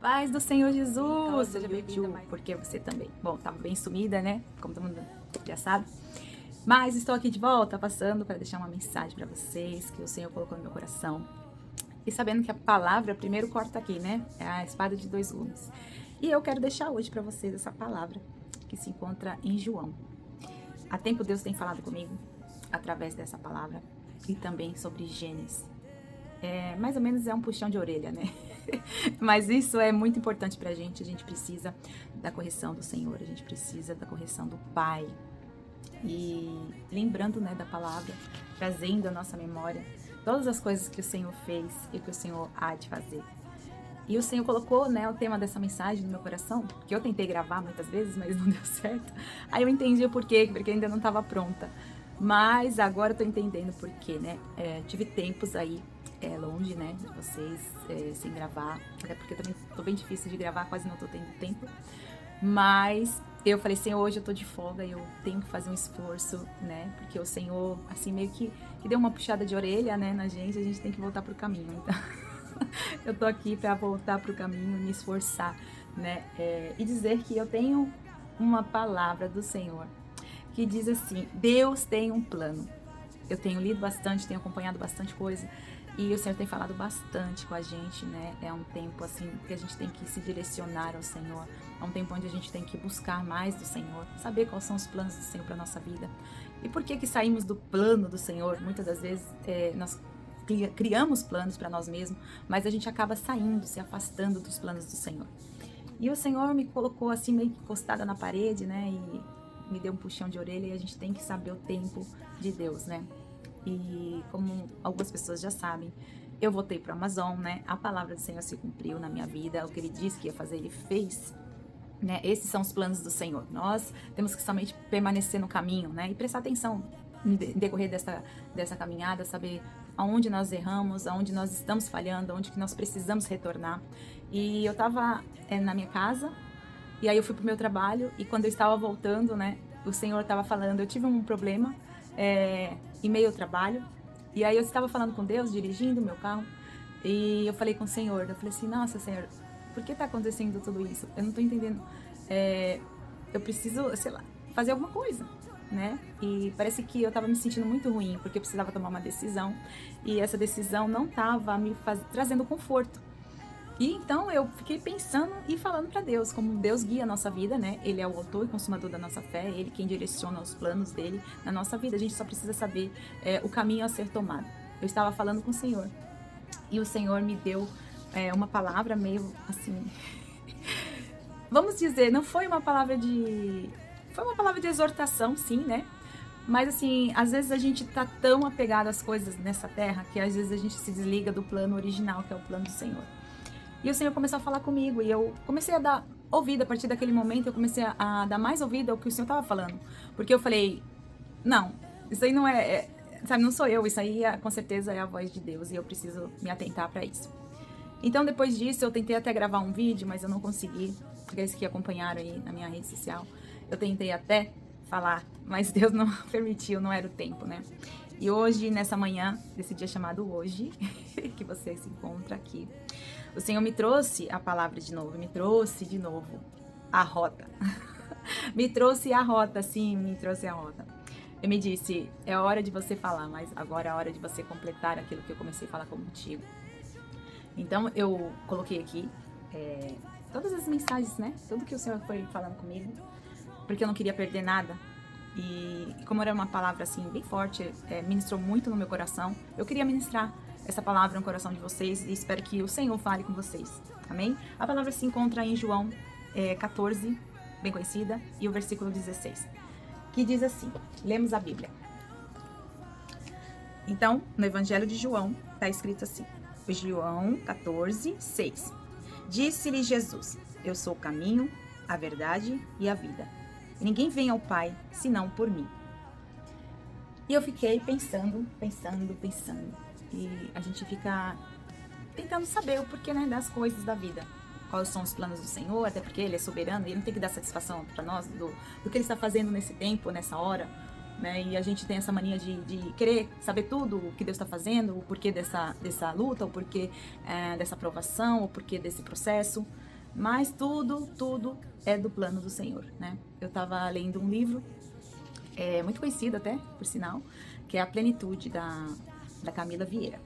paz do Senhor Jesus! Seja bem-vinda, porque você também. Bom, estava bem sumida, né? Como todo mundo já sabe. Mas estou aqui de volta, passando para deixar uma mensagem para vocês que o Senhor colocou no meu coração. E sabendo que a palavra primeiro corta aqui, né? É a espada de dois gumes. E eu quero deixar hoje para vocês essa palavra que se encontra em João. Há tempo Deus tem falado comigo através dessa palavra e também sobre Gênesis. Mais ou menos é um puxão de orelha, né? Mas isso é muito importante pra gente. A gente precisa da correção do Senhor, a gente precisa da correção do Pai. E lembrando, né, da palavra, trazendo à nossa memória todas as coisas que o Senhor fez e que o Senhor há de fazer. E o Senhor colocou, né, o tema dessa mensagem no meu coração, que eu tentei gravar muitas vezes, mas não deu certo. Aí eu entendi o porquê, porque ainda não estava pronta. Mas agora eu tô entendendo o porquê, né? Tive tempos aí longe, né, de vocês, sem gravar, até porque também tô bem difícil de gravar, quase não tô tendo tempo. Mas eu falei, Senhor, hoje eu tô de folga e eu tenho que fazer um esforço, né? Porque o Senhor, assim, meio que deu uma puxada de orelha, né, na gente, a gente tem que voltar pro caminho. Então, eu tô aqui para voltar pro caminho, me esforçar, né? E dizer que eu tenho uma palavra do Senhor que diz assim: Deus tem um plano. Eu tenho lido bastante, tenho acompanhado bastante coisa e o Senhor tem falado bastante com a gente, né? É um tempo assim que a gente tem que se direcionar ao Senhor. É um tempo onde a gente tem que buscar mais do Senhor, saber quais são os planos do Senhor para nossa vida. E por que saímos do plano do Senhor? Muitas das vezes nós criamos planos para nós mesmos, mas a gente acaba saindo, se afastando dos planos do Senhor. E o Senhor me colocou assim meio que encostada na parede, né? E me deu um puxão de orelha, e a gente tem que saber o tempo de Deus, né? E como algumas pessoas já sabem, eu voltei para o Amazon, né? A palavra do Senhor se cumpriu na minha vida, o que Ele disse que ia fazer, Ele fez, né? Esses são os planos do Senhor. Nós temos que somente permanecer no caminho, né? E prestar atenção no decorrer dessa caminhada, saber aonde nós erramos, aonde nós estamos falhando, aonde que nós precisamos retornar. E eu estava na minha casa, e aí eu fui pro meu trabalho, e quando eu estava voltando, né, o Senhor estava falando, eu tive um problema em meio ao trabalho, e aí eu estava falando com Deus, dirigindo o meu carro, e eu falei com o Senhor, eu falei assim, nossa, Senhor, por que está acontecendo tudo isso? Eu não estou entendendo, eu preciso, sei lá, fazer alguma coisa, né? E parece que eu estava me sentindo muito ruim, porque eu precisava tomar uma decisão, e essa decisão não estava me trazendo conforto. E então eu fiquei pensando e falando para Deus, como Deus guia a nossa vida, né? Ele é o autor e consumador da nossa fé, Ele quem direciona os planos dele na nossa vida. A gente só precisa saber o caminho a ser tomado. Eu estava falando com o Senhor e o Senhor me deu uma palavra meio assim, vamos dizer, não foi uma palavra de... Foi uma palavra de exortação, sim, né? Mas assim, às vezes a gente tá tão apegado às coisas nessa terra que às vezes a gente se desliga do plano original, que é o plano do Senhor. E o Senhor começou a falar comigo e eu comecei a dar ouvido. A partir daquele momento eu comecei a dar mais ouvido ao que o Senhor estava falando. Porque eu falei, não, isso aí não sabe, não sou eu, isso aí com certeza é a voz de Deus e eu preciso me atentar para isso. Então depois disso eu tentei até gravar um vídeo, mas eu não consegui. Aqueles que acompanharam aí na minha rede social, eu tentei até falar, mas Deus não permitiu, não era o tempo, né? E hoje, nessa manhã, desse dia chamado hoje, que você se encontra aqui, o Senhor me trouxe a palavra de novo, me trouxe de novo a rota. Me trouxe a rota, sim, me trouxe a rota. Ele me disse, é hora de você falar, mas agora é a hora de você completar aquilo que eu comecei a falar contigo. Então, eu coloquei aqui todas as mensagens, né? Tudo que o Senhor foi falando comigo, porque eu não queria perder nada. E como era uma palavra assim bem forte, ministrou muito no meu coração, eu queria ministrar essa palavra no coração de vocês e espero que o Senhor fale com vocês, amém? A palavra se encontra em João 14, bem conhecida, e o versículo 16, que diz assim, lemos a Bíblia. Então, no Evangelho de João, está escrito assim, João 14, 6, disse-lhe Jesus, eu sou o caminho, a verdade e a vida. Ninguém vem ao Pai, senão por mim. E eu fiquei pensando. E a gente fica tentando saber o porquê, né, das coisas da vida. Quais são os planos do Senhor, até porque Ele é soberano e Ele não tem que dar satisfação para nós do que Ele está fazendo nesse tempo, nessa hora. Né? E a gente tem essa mania de querer saber tudo o que Deus está fazendo, o porquê dessa luta, o porquê dessa aprovação, o porquê desse processo. Mas tudo é do plano do Senhor, né? Eu estava lendo um livro, muito conhecido até, por sinal, que é A Plenitude, da Camila Vieira.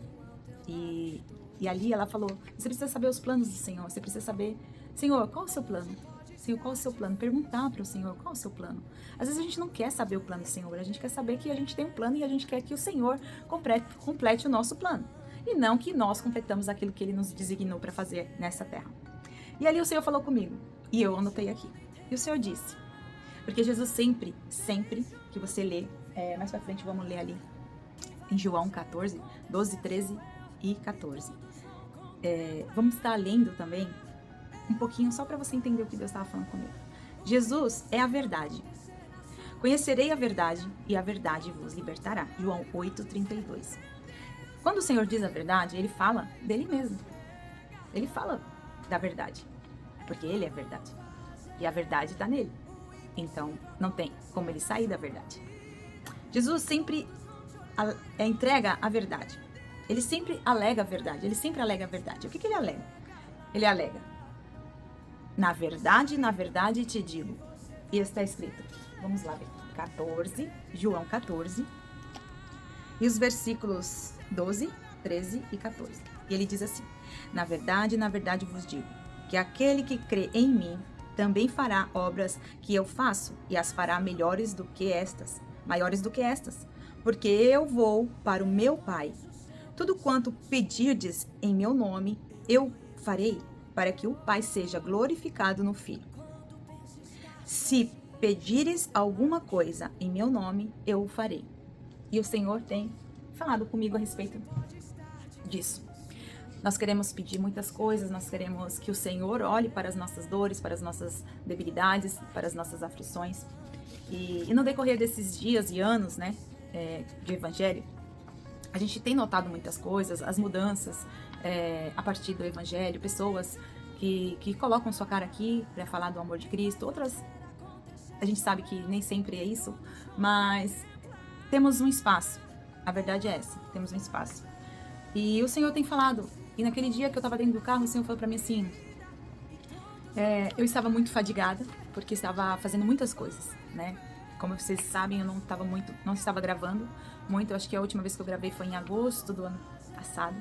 E ali ela falou, você precisa saber os planos do Senhor, você precisa saber, Senhor, qual é o seu plano? Senhor, qual é o seu plano? Perguntar para o Senhor, qual é o seu plano? Às vezes a gente não quer saber o plano do Senhor, a gente quer saber que a gente tem um plano e a gente quer que o Senhor complete o nosso plano. E não que nós completamos aquilo que Ele nos designou para fazer nessa terra. E ali o Senhor falou comigo, e eu anotei aqui. E o Senhor disse, porque Jesus sempre que você lê, mais pra frente vamos ler ali, em João 14, 12, 13 e 14. Vamos estar lendo também um pouquinho só para você entender o que Deus estava falando comigo. Jesus é a verdade. Conhecerei a verdade e a verdade vos libertará. João 8:32. Quando o Senhor diz a verdade, Ele fala dele mesmo. Ele fala da verdade, porque Ele é a verdade. E a verdade está nele. Então, não tem como Ele sair da verdade. Jesus sempre entrega a verdade. Ele sempre alega a verdade. Ele sempre alega a verdade. O que Ele alega? Ele alega, na verdade te digo. E está escrito, vamos lá ver, 14, João 14, e os versículos 12, 13 e 14. E ele diz assim, na verdade vos digo, que aquele que crê em mim, também fará obras que eu faço, e as fará maiores do que estas, porque eu vou para o meu Pai. Tudo quanto pedirdes em meu nome, eu farei, para que o Pai seja glorificado no Filho. Se pedires alguma coisa em meu nome, eu o farei. E o Senhor tem falado comigo a respeito disso. Nós queremos pedir muitas coisas, nós queremos que o Senhor olhe para as nossas dores, para as nossas debilidades, para as nossas aflições. E no decorrer desses dias e anos, né, de Evangelho, a gente tem notado muitas coisas, as mudanças a partir do Evangelho, pessoas que colocam sua cara aqui para falar do amor de Cristo, outras a gente sabe que nem sempre é isso, mas temos um espaço, a verdade é essa, temos um espaço. E o Senhor tem falado, e naquele dia que eu estava dentro do carro, o Senhor falou para mim assim, eu estava muito fadigada, porque estava fazendo muitas coisas, né? Como vocês sabem, eu não estava gravando muito. Eu acho que a última vez que eu gravei foi em agosto do ano passado.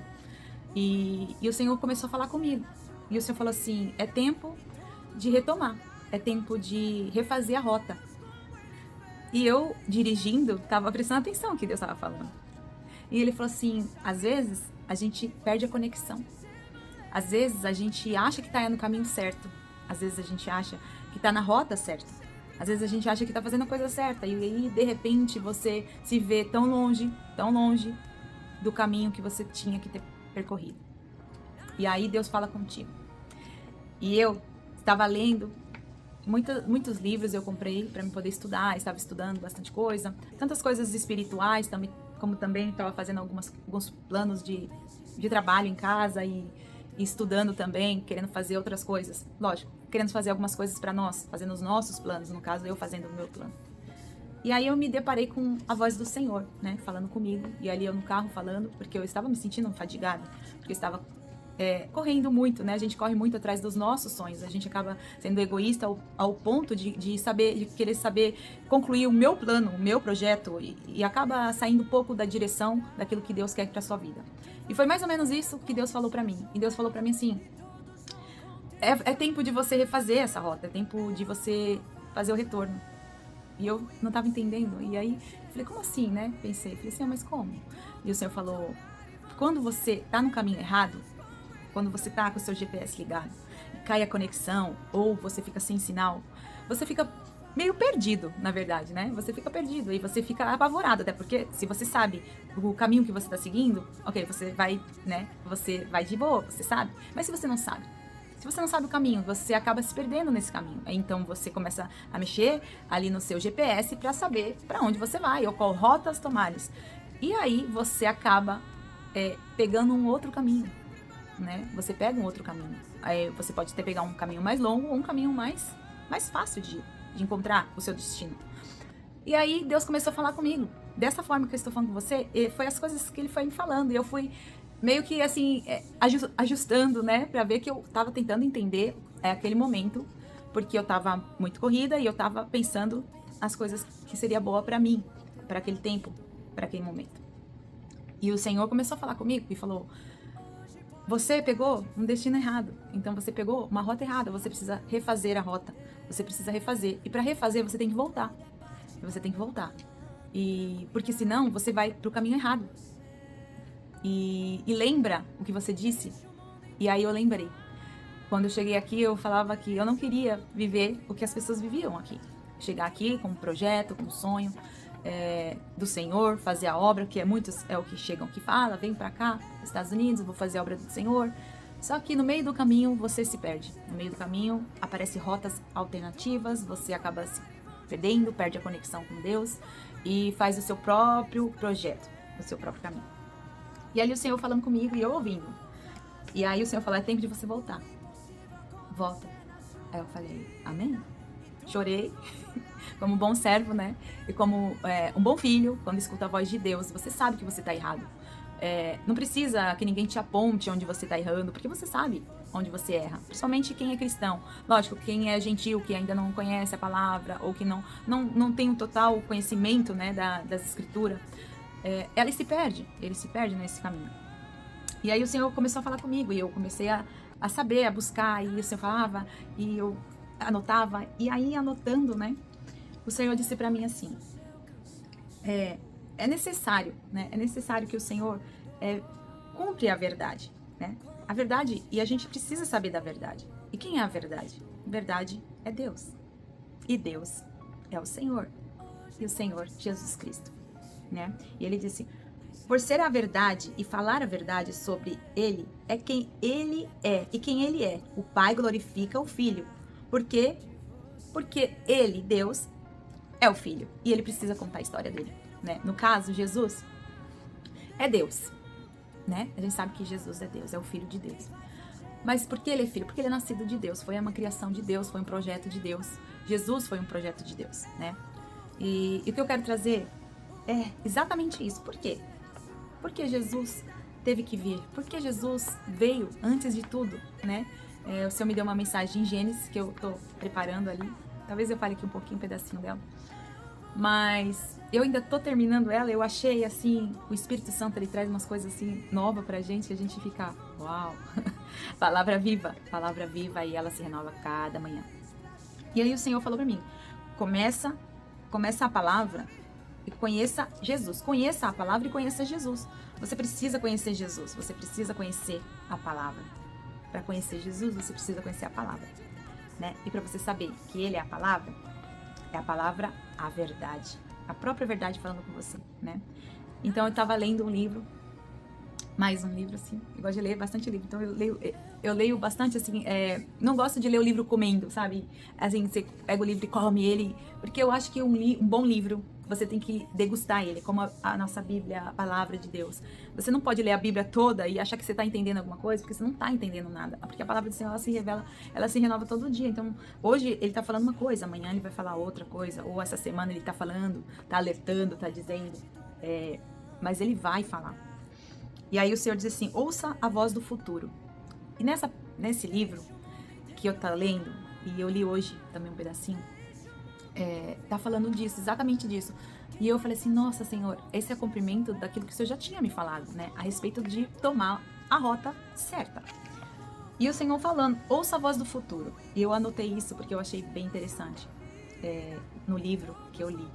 E o Senhor começou a falar comigo. E o Senhor falou assim, é tempo de retomar. É tempo de refazer a rota. E eu, dirigindo, estava prestando atenção no que Deus estava falando. E Ele falou assim, às vezes a gente perde a conexão. Às vezes a gente acha que está no caminho certo. Às vezes a gente acha que está na rota certa. Às vezes a gente acha que está fazendo a coisa certa e aí, de repente, você se vê tão longe do caminho que você tinha que ter percorrido. E aí Deus fala contigo. E eu estava lendo muitos livros, eu comprei para me poder estudar, estava estudando bastante coisa, tantas coisas espirituais, como também estava fazendo alguns planos de trabalho em casa e estudando também, querendo fazer outras coisas. Lógico, querendo fazer algumas coisas para nós, fazendo os nossos planos, no caso eu fazendo o meu plano. E aí eu me deparei com a voz do Senhor, né, falando comigo, e ali eu no carro falando, porque eu estava me sentindo fadigada, porque eu estava correndo muito, né, a gente corre muito atrás dos nossos sonhos, a gente acaba sendo egoísta ao ponto de querer saber concluir o meu plano, o meu projeto, e acaba saindo um pouco da direção daquilo que Deus quer para sua vida. E foi mais ou menos isso que Deus falou para mim, e Deus falou para mim assim, é tempo de você refazer essa rota, é tempo de você fazer o retorno. E eu não estava entendendo. E aí, falei, como assim, né? Falei assim, mas como? E o Senhor falou, quando você tá no caminho errado, quando você tá com o seu GPS ligado, e cai a conexão, ou você fica sem sinal, você fica meio perdido, na verdade, né? Você fica perdido e você fica apavorado, até porque se você sabe o caminho que você tá seguindo, ok, você vai, né? Você vai de boa, você sabe. Mas se você não sabe o caminho, você acaba se perdendo nesse caminho. Então você começa a mexer ali no seu GPS para saber para onde você vai ou qual rotas tomares. E aí você acaba pegando um outro caminho, né? Você pega um outro caminho. Aí você pode até pegar um caminho mais longo ou um caminho mais fácil de encontrar o seu destino. E aí Deus começou a falar comigo. Dessa forma que eu estou falando com você, foi as coisas que Ele foi me falando. E eu fui meio que assim, ajustando, né, pra ver que eu tava tentando entender é aquele momento, porque eu tava muito corrida e eu tava pensando as coisas que seria boa pra mim, pra aquele tempo, pra aquele momento. E o Senhor começou a falar comigo e falou: você pegou um destino errado, então você pegou uma rota errada, você precisa refazer a rota, você precisa refazer. E para refazer você tem que voltar. Você tem que voltar. E porque senão você vai pro caminho errado. E lembra o que você disse? E aí eu lembrei. Quando eu cheguei aqui, eu falava que eu não queria viver o que as pessoas viviam aqui. Chegar aqui com um projeto, com um sonho do Senhor, fazer a obra, que muitos é o que chegam que fala, vem pra cá, Estados Unidos, vou fazer a obra do Senhor. Só que no meio do caminho você se perde. No meio do caminho aparecem rotas alternativas, você acaba se perdendo, perde a conexão com Deus e faz o seu próprio projeto, o seu próprio caminho. E ali o Senhor falando comigo e eu ouvindo. E aí o Senhor falou: é tempo de você voltar. Volta. Aí eu falei: amém? Chorei, como um bom servo, né? E como um bom filho, quando escuta a voz de Deus, você sabe que você tá errado. Não precisa que ninguém te aponte onde você tá errando, porque você sabe onde você erra. Principalmente quem é cristão. Lógico, quem é gentil, que ainda não conhece a palavra, ou que não tem um total conhecimento, né, das escrituras, ele se perde nesse caminho. E aí o Senhor começou a falar comigo, e eu comecei a saber, a buscar, e o Senhor falava, e eu anotava, e aí anotando, né, o Senhor disse pra mim assim: é necessário, né, é necessário que o Senhor cumpre a verdade, né, a verdade, e a gente precisa saber da verdade. E quem é a verdade? A verdade é Deus, e Deus é o Senhor, e o Senhor Jesus Cristo, né, e ele disse: por ser a verdade e falar a verdade sobre ele, é quem ele é, e quem ele é, o Pai glorifica o Filho. Por quê? Porque ele, Deus, é o Filho. E ele precisa contar a história dele, né? No caso, Jesus é Deus, né? A gente sabe que Jesus é Deus, é o Filho de Deus. Mas por que ele é Filho? Porque ele é nascido de Deus, foi uma criação de Deus, foi um projeto de Deus. Jesus foi um projeto de Deus, né? E o que eu quero trazer é exatamente isso. Por quê? Porque Jesus teve que vir. Porque Jesus veio antes de tudo, né? O Senhor me deu uma mensagem em Gênesis que eu tô preparando ali. Talvez eu fale aqui um pouquinho, um pedacinho dela. Mas eu ainda tô terminando ela. Eu achei, assim, o Espírito Santo, ele traz umas coisas, assim, novas pra gente. E a gente fica, uau! Palavra viva e ela se renova cada manhã. E aí o Senhor falou pra mim: começa a palavra e conheça Jesus. Conheça a palavra e conheça Jesus. Você precisa conhecer Jesus. Você precisa conhecer a palavra. Para conhecer Jesus, você precisa conhecer a palavra, né? E para você saber que ele é a palavra, a verdade. A própria verdade falando com você, né? Então eu tava lendo um livro, mais um livro, assim. Eu gosto de ler bastante livro. Então eu leio bastante, assim. Não gosto de ler o livro comendo, sabe? Assim, você pega o livro e come ele. Porque eu acho que um bom livro, você tem que degustar ele, como a nossa Bíblia, a palavra de Deus. Você não pode ler a Bíblia toda e achar que você está entendendo alguma coisa, porque você não está entendendo nada. Porque a palavra do Senhor, ela se revela, ela se renova todo dia. Então, hoje ele está falando uma coisa, amanhã ele vai falar outra coisa, ou essa semana ele está falando, está alertando, está dizendo. Mas ele vai falar. E aí o Senhor diz assim: ouça a voz do futuro. E nesse livro que eu tô lendo, e eu li hoje também um pedacinho, tá falando disso, exatamente disso. E eu falei assim: nossa, Senhor, esse é o cumprimento daquilo que o Senhor já tinha me falado, né? A respeito de tomar a rota certa. E o Senhor falando: ouça a voz do futuro. E eu anotei isso porque eu achei bem interessante no livro que eu li.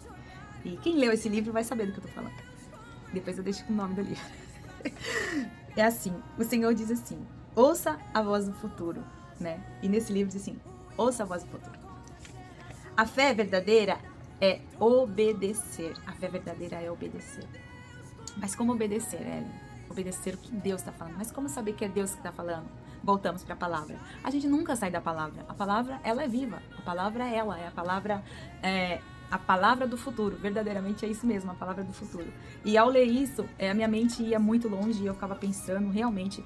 E quem leu esse livro vai saber do que eu tô falando. Depois eu deixo com o nome do livro. É assim, o Senhor diz assim: ouça a voz do futuro, né? E nesse livro diz assim: ouça a voz do futuro. A fé verdadeira é obedecer. A fé verdadeira é obedecer. Mas como obedecer, Ellen? Obedecer o que Deus está falando. Mas como saber que é Deus que está falando? Voltamos para a palavra. A gente nunca sai da palavra. A palavra, ela é viva. A palavra é ela. É a palavra do futuro. Verdadeiramente é isso mesmo, a palavra do futuro. E ao ler isso, a minha mente ia muito longe e eu ficava pensando, realmente,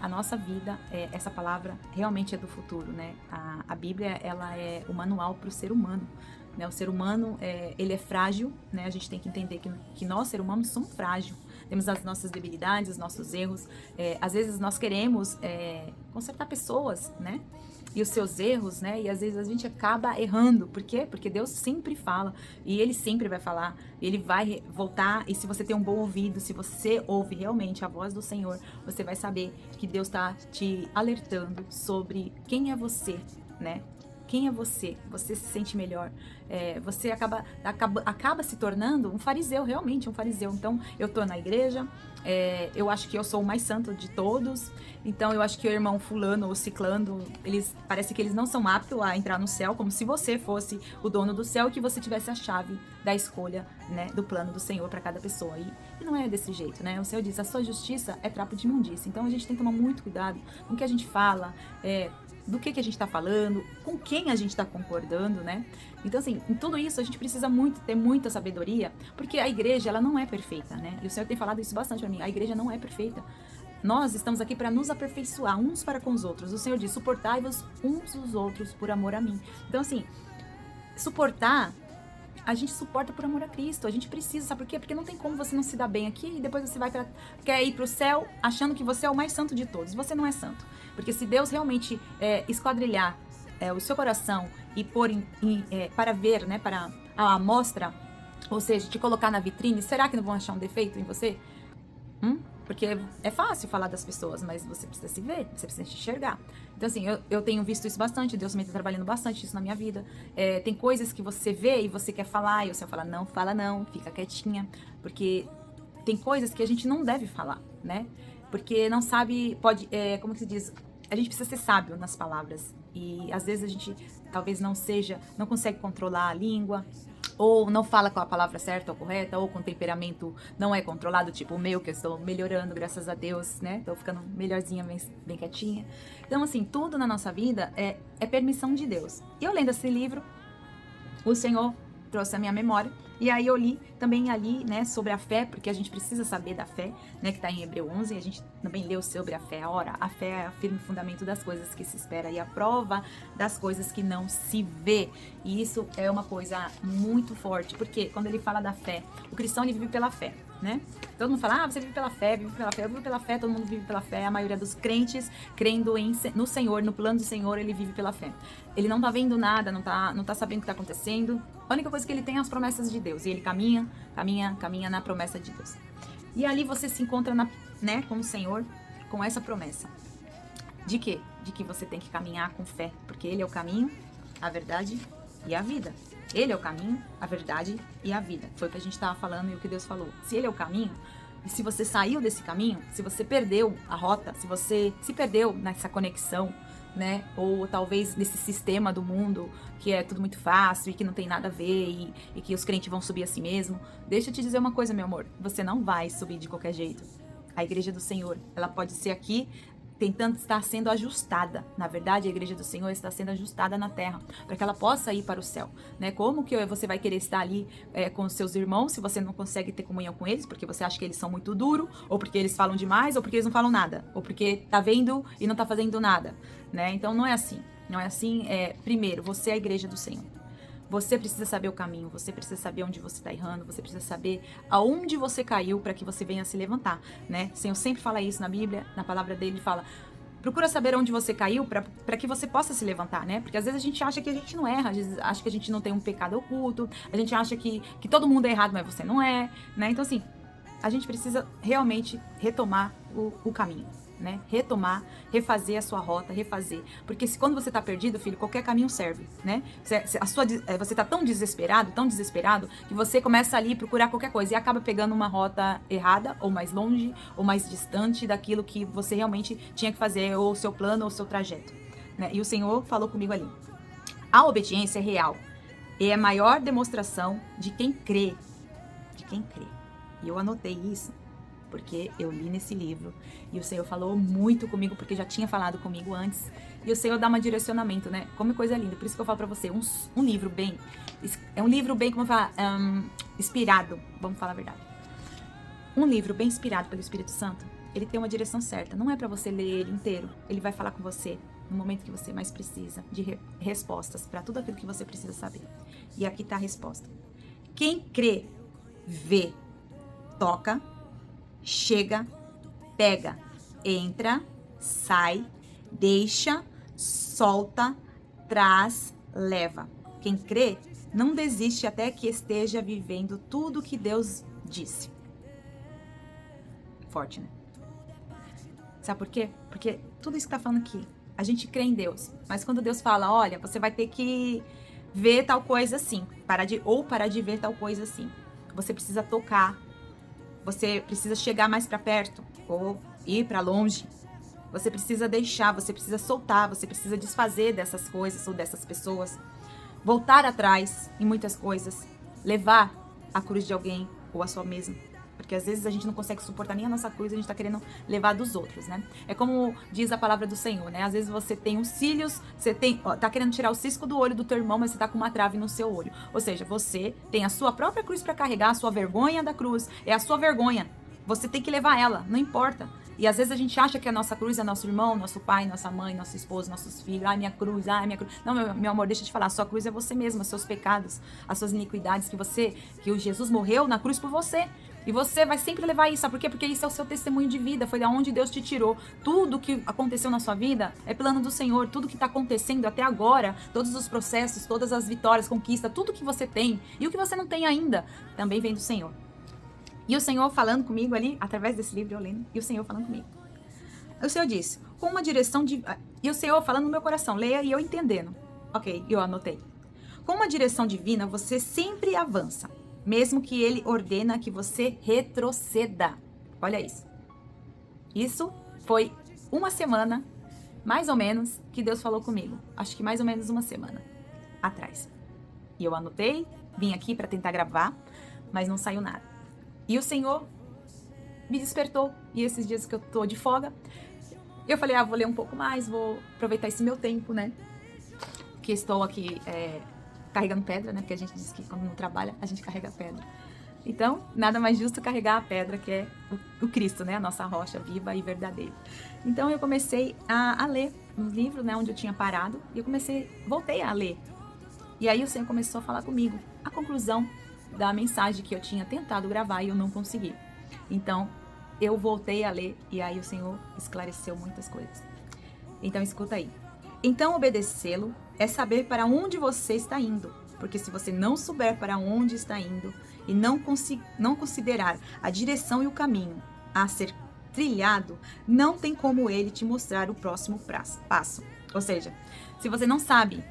a nossa vida, essa palavra realmente é do futuro, né? A Bíblia, ela é o manual para o ser humano, né? O ser humano, ele é frágil, né? A gente tem que entender que nós, ser humanos, somos frágeis. temos as nossas debilidades, os nossos erros. Às vezes nós queremos consertar pessoas, né? E os seus erros, né? E às vezes a gente acaba errando. Por quê? Porque Deus sempre fala. E Ele sempre vai falar. Ele vai voltar. E se você tem um bom ouvido, se você ouve realmente a voz do Senhor, você vai saber que Deus está te alertando sobre quem é você, né? Quem é você? Você se sente melhor. Você acaba se tornando um fariseu, realmente um fariseu. Então, eu tô na igreja, eu acho que eu sou o mais santo de todos. Então, eu acho que o irmão fulano ou ciclano, parece que eles não são aptos a entrar no céu, como se você fosse o dono do céu e que você tivesse a chave da escolha, né, do plano do Senhor para cada pessoa. E não é desse jeito, né? O Senhor diz, a sua justiça é trapo de imundícia. Então, a gente tem que tomar muito cuidado com o que a gente fala, do que a gente está falando, com quem a gente está concordando, né? Então, assim, em tudo isso a gente precisa ter muita sabedoria, porque a igreja, ela não é perfeita, né? E o Senhor tem falado isso bastante para mim, a igreja não é perfeita. Nós estamos aqui para nos aperfeiçoar uns para com os outros. O Senhor diz, suportai-vos uns os outros por amor a mim. Então, assim, suportar, a gente suporta por amor a Cristo. A gente precisa, sabe por quê? Porque não tem como você não se dar bem aqui e depois você quer ir para o céu achando que você é o mais santo de todos. Você não é santo. Porque se Deus realmente esquadrilhar o seu coração e pôr para ver, né, para a amostra, ou seja, te colocar na vitrine, será que não vão achar um defeito em você? Porque é fácil falar das pessoas, mas você precisa se ver, você precisa se enxergar. Então, assim, eu tenho visto isso bastante, Deus também está trabalhando bastante isso na minha vida. Tem coisas que você vê e você quer falar, e o Senhor fala, não, fala não, fica quietinha. Porque tem coisas que a gente não deve falar, né? Porque não sabe, como que se diz? A gente precisa ser sábio nas palavras. E às vezes a gente talvez não consegue controlar a língua, ou não fala com a palavra certa ou correta, ou com o temperamento não é controlado, tipo o meu, que eu estou melhorando, graças a Deus, né? Estou ficando melhorzinha, bem quietinha. Então, assim, tudo na nossa vida é permissão de Deus. E eu lendo esse livro, o Senhor trouxe a minha memória, e aí eu li também ali, né, sobre a fé, porque a gente precisa saber da fé, né, que está em Hebreu 11, e a gente também leu sobre a fé. Ora, a fé é o firme fundamento das coisas que se espera e a prova das coisas que não se vê. E isso é uma coisa muito forte, porque quando ele fala da fé, o cristão, ele vive pela fé, né? Todo mundo fala, você vive pela fé, eu vivo pela fé, todo mundo vive pela fé. A maioria dos crentes, crendo no Senhor, no plano do Senhor, ele vive pela fé. Ele não tá vendo nada, não tá sabendo o que tá acontecendo. A única coisa que ele tem é as promessas de Deus. E ele caminha na promessa de Deus. E ali você se encontra né, com o Senhor, com essa promessa. De quê? De que você tem que caminhar com fé, porque Ele é o caminho, a verdade e a vida. Ele é o caminho, a verdade e a vida. Foi o que a gente estava falando e o que Deus falou. Se Ele é o caminho, e se você saiu desse caminho, se você perdeu a rota, se você se perdeu nessa conexão, né? Ou talvez nesse sistema do mundo que é tudo muito fácil e que não tem nada a ver e que os crentes vão subir a si mesmo. Deixa eu te dizer uma coisa, meu amor. Você não vai subir de qualquer jeito. A igreja do Senhor, ela pode ser aqui tentando estar sendo ajustada. Na verdade, a igreja do Senhor está sendo ajustada na terra, para que ela possa ir para o céu, né? Como que você vai querer estar ali com os seus irmãos se você não consegue ter comunhão com eles, porque você acha que eles são muito duros, ou porque eles falam demais, ou porque eles não falam nada, ou porque tá vendo e não tá fazendo nada, né? Então não é assim. Não é assim. Primeiro, você é a igreja do Senhor. Você precisa saber o caminho, você precisa saber onde você está errando, você precisa saber aonde você caiu para que você venha se levantar, né? O Senhor sempre fala isso na Bíblia, na palavra dele, ele fala, procura saber onde você caiu para que você possa se levantar, né? Porque às vezes a gente acha que a gente não erra, às vezes acha que a gente não tem um pecado oculto, a gente acha que todo mundo é errado, mas você não é, né? Então, assim, a gente precisa realmente retomar o caminho, né? Retomar, refazer a sua rota, refazer. Porque quando você tá perdido, filho, qualquer caminho serve, né? Você tá tão desesperado, que você começa ali a procurar qualquer coisa e acaba pegando uma rota errada, ou mais longe, ou mais distante daquilo que você realmente tinha que fazer, ou o seu plano, ou o seu trajeto, né? E o Senhor falou comigo ali. A obediência é real e é a maior demonstração de quem crê. De quem crê. E eu anotei isso porque eu li nesse livro e o Senhor falou muito comigo, porque já tinha falado comigo antes, e o Senhor dá um direcionamento, né? Como coisa linda. Por isso que eu falo pra você, um livro bem, é um livro bem, como eu falo, inspirado, vamos falar a verdade. Um livro bem inspirado pelo Espírito Santo, ele tem uma direção certa, não é pra você ler ele inteiro, ele vai falar com você no momento que você mais precisa de respostas pra tudo aquilo que você precisa saber. E aqui tá a resposta. Quem crê, vê, toca chega, pega, entra, sai, deixa, solta, traz, leva. Quem crê não desiste até que esteja vivendo tudo que Deus disse. Forte, né? Sabe por quê? Porque tudo isso que tá falando aqui, a gente crê em Deus, mas quando Deus fala, olha, você vai ter que ver tal coisa assim, parar de ver tal coisa assim. Você precisa tocar, você precisa chegar mais para perto ou ir para longe. Você precisa deixar, você precisa soltar, você precisa desfazer dessas coisas ou dessas pessoas. Voltar atrás em muitas coisas, levar a cruz de alguém ou a sua mesma. Porque às vezes a gente não consegue suportar nem a nossa cruz, a gente tá querendo levar dos outros, né? É como diz a palavra do Senhor, né? Às vezes você tem os cílios, tá querendo tirar o cisco do olho do teu irmão, mas você tá com uma trave no seu olho. Ou seja, você tem a sua própria cruz para carregar, a sua vergonha da cruz, é a sua vergonha. Você tem que levar ela, não importa. E às vezes a gente acha que a nossa cruz é nosso irmão, nosso pai, nossa mãe, nosso esposo, nossos filhos. Ai, minha cruz, ai, minha cruz. Não, meu amor, deixa eu te falar. A sua cruz é você mesmo, os seus pecados, as suas iniquidades, que o Jesus morreu na cruz por você. E você vai sempre levar isso. Sabe por quê? Porque isso é o seu testemunho de vida. Foi da onde Deus te tirou. Tudo que aconteceu na sua vida é plano do Senhor. Tudo que está acontecendo até agora, todos os processos, todas as vitórias, conquistas, tudo que você tem e o que você não tem ainda, também vem do Senhor. E o Senhor falando comigo ali, através desse livro eu lendo, e o Senhor falando comigo. O Senhor disse, com uma direção de... E o Senhor falando no meu coração, leia e eu entendendo. Ok, eu anotei. Com uma direção divina, você sempre avança, mesmo que Ele ordena que você retroceda. Olha isso. Isso foi uma semana, mais ou menos, que Deus falou comigo. Acho que mais ou menos uma semana atrás. E eu anotei, vim aqui para tentar gravar, mas não saiu nada. E o Senhor me despertou. E esses dias que eu tô de folga, eu falei, vou ler um pouco mais, vou aproveitar esse meu tempo, né? Que estou aqui carregando pedra, né? Porque a gente diz que quando não trabalha, a gente carrega pedra. Então, nada mais justo carregar a pedra, que é o Cristo, né? A nossa rocha viva e verdadeira. Então, eu comecei a ler um livro, né? Onde eu tinha parado. E eu voltei a ler. E aí o Senhor começou a falar comigo. A conclusão da mensagem que eu tinha tentado gravar e eu não consegui. Então, eu voltei a ler e aí o Senhor esclareceu muitas coisas. Então, escuta aí. Então, obedecê-lo é saber para onde você está indo. Porque se você não souber para onde está indo e não considerar a direção e o caminho a ser trilhado, não tem como ele te mostrar o próximo passo. Ou seja, se você não sabe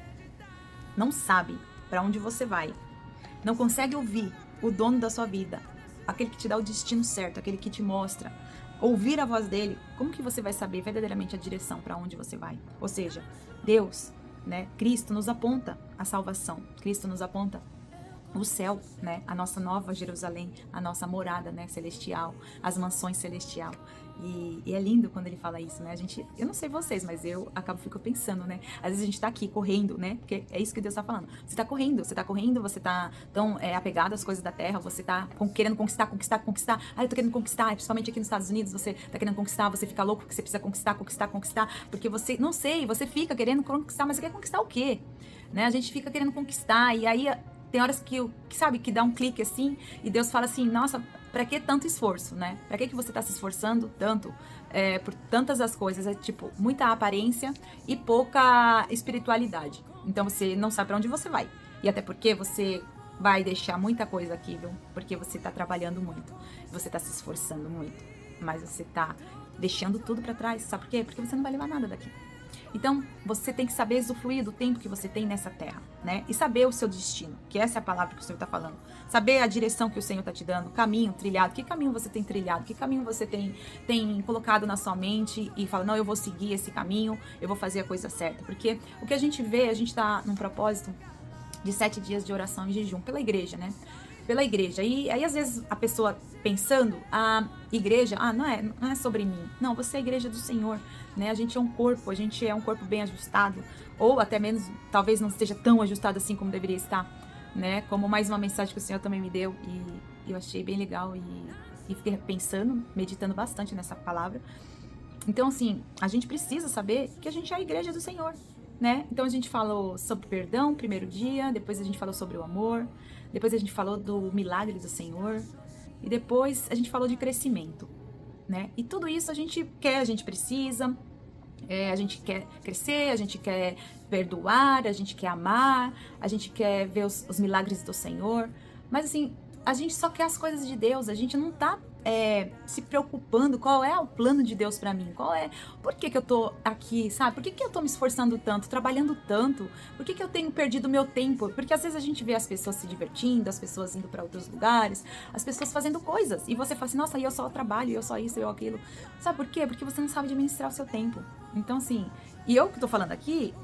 para onde você vai, não consegue ouvir o dono da sua vida, aquele que te dá o destino certo, aquele que te mostra, ouvir a voz dele, como que você vai saber verdadeiramente a direção para onde você vai? Ou seja, Deus, né, Cristo nos aponta a salvação, Cristo nos aponta o céu, né, a nossa nova Jerusalém, a nossa morada, né, celestial, as mansões celestial. E é lindo quando ele fala isso, né? Eu não sei vocês, mas eu fico pensando, né? Às vezes a gente tá aqui correndo, né? Porque é isso que Deus tá falando. Você tá correndo, você tá tão apegado às coisas da terra, você tá querendo conquistar. Eu tô querendo conquistar, principalmente aqui nos Estados Unidos, você tá querendo conquistar, você fica louco porque você precisa conquistar, porque você, não sei, você fica querendo conquistar, mas você quer conquistar o quê? Né? A gente fica querendo conquistar, e aí tem horas que dá um clique assim, e Deus fala assim, nossa, pra que tanto esforço, né? Pra que você tá se esforçando tanto por tantas as coisas? É tipo, muita aparência e pouca espiritualidade. Então você não sabe pra onde você vai. E até porque você vai deixar muita coisa aqui, viu? Porque você tá trabalhando muito, você tá se esforçando muito, mas você tá deixando tudo pra trás. Sabe por quê? Porque você não vai levar nada daqui. Então, você tem que saber usufruir do tempo que você tem nessa terra, né? E saber o seu destino, que essa é a palavra que o Senhor está falando. Saber a direção que o Senhor está te dando, caminho trilhado, que caminho você tem trilhado, que caminho você tem colocado na sua mente e fala, não, eu vou seguir esse caminho, eu vou fazer a coisa certa. Porque o que a gente vê, a gente está num propósito de 7 dias de oração e jejum pela igreja, né? Pela igreja. E aí, às vezes, a pessoa pensando, a igreja, não é sobre mim. Não, você é a igreja do Senhor, né? A gente é um corpo bem ajustado, ou até menos, talvez não esteja tão ajustado assim como deveria estar, né? Como mais uma mensagem que o Senhor também me deu, e eu achei bem legal, e fiquei pensando, meditando bastante nessa palavra. Então, assim, a gente precisa saber que a gente é a igreja do Senhor, né? Então, a gente falou sobre perdão, primeiro dia, depois a gente falou sobre o amor, depois a gente falou do milagre do Senhor, e depois a gente falou de crescimento. né? E tudo isso a gente quer, a gente precisa, a gente quer crescer, a gente quer perdoar, a gente quer amar, a gente quer ver os milagres do Senhor. Mas assim, a gente só quer as coisas de Deus, a gente não tá se preocupando qual é o plano de Deus pra mim, por que que eu tô aqui, sabe? Por que que eu tô me esforçando tanto, trabalhando tanto? Por que que eu tenho perdido meu tempo? Porque às vezes a gente vê as pessoas se divertindo, as pessoas indo pra outros lugares, as pessoas fazendo coisas, e você fala assim, nossa, eu só trabalho, eu só isso, eu aquilo. Sabe por quê? Porque você não sabe administrar o seu tempo. Então assim, e eu que tô falando aqui,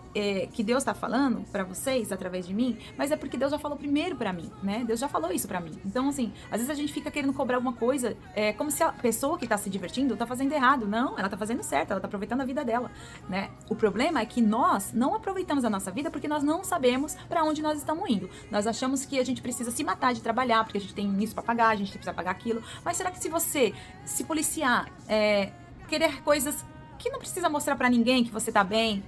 que Deus tá falando pra vocês através de mim, mas é porque Deus já falou primeiro pra mim, né? Deus já falou isso pra mim. Então assim, às vezes a gente fica querendo cobrar alguma coisa, como se a pessoa que tá se divertindo tá fazendo errado. Não, ela tá fazendo certo, ela tá aproveitando a vida dela, né? O problema é que nós não aproveitamos a nossa vida porque nós não sabemos pra onde nós estamos indo. Nós achamos que a gente precisa se matar de trabalhar, porque a gente tem isso pra pagar, a gente precisa pagar aquilo. Mas será que se você se policiar, querer coisas que não precisa mostrar pra ninguém que você tá bem,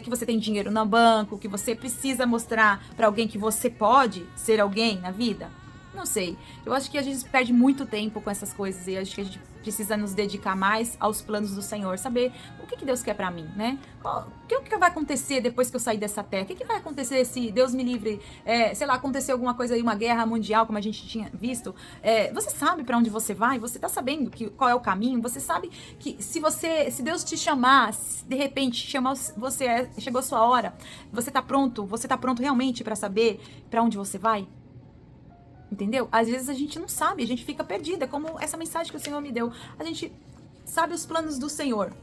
que você tem dinheiro no banco, que você precisa mostrar pra alguém que você pode ser alguém na vida? Não sei. Eu acho que a gente perde muito tempo com essas coisas e acho que a gente precisa nos dedicar mais aos planos do Senhor, saber o que Deus quer pra mim, né? O que vai acontecer depois que eu sair dessa terra? O que vai acontecer se Deus me livre, sei lá, acontecer alguma coisa aí, uma guerra mundial, como a gente tinha visto? Você sabe pra onde você vai? Você tá sabendo qual é o caminho? Você sabe que se Deus te chamar, se de repente chamar você, chegou a sua hora, você tá pronto realmente pra saber pra onde você vai? Entendeu? Às vezes a gente não sabe, a gente fica perdida, como essa mensagem que o Senhor me deu. A gente sabe os planos do Senhor,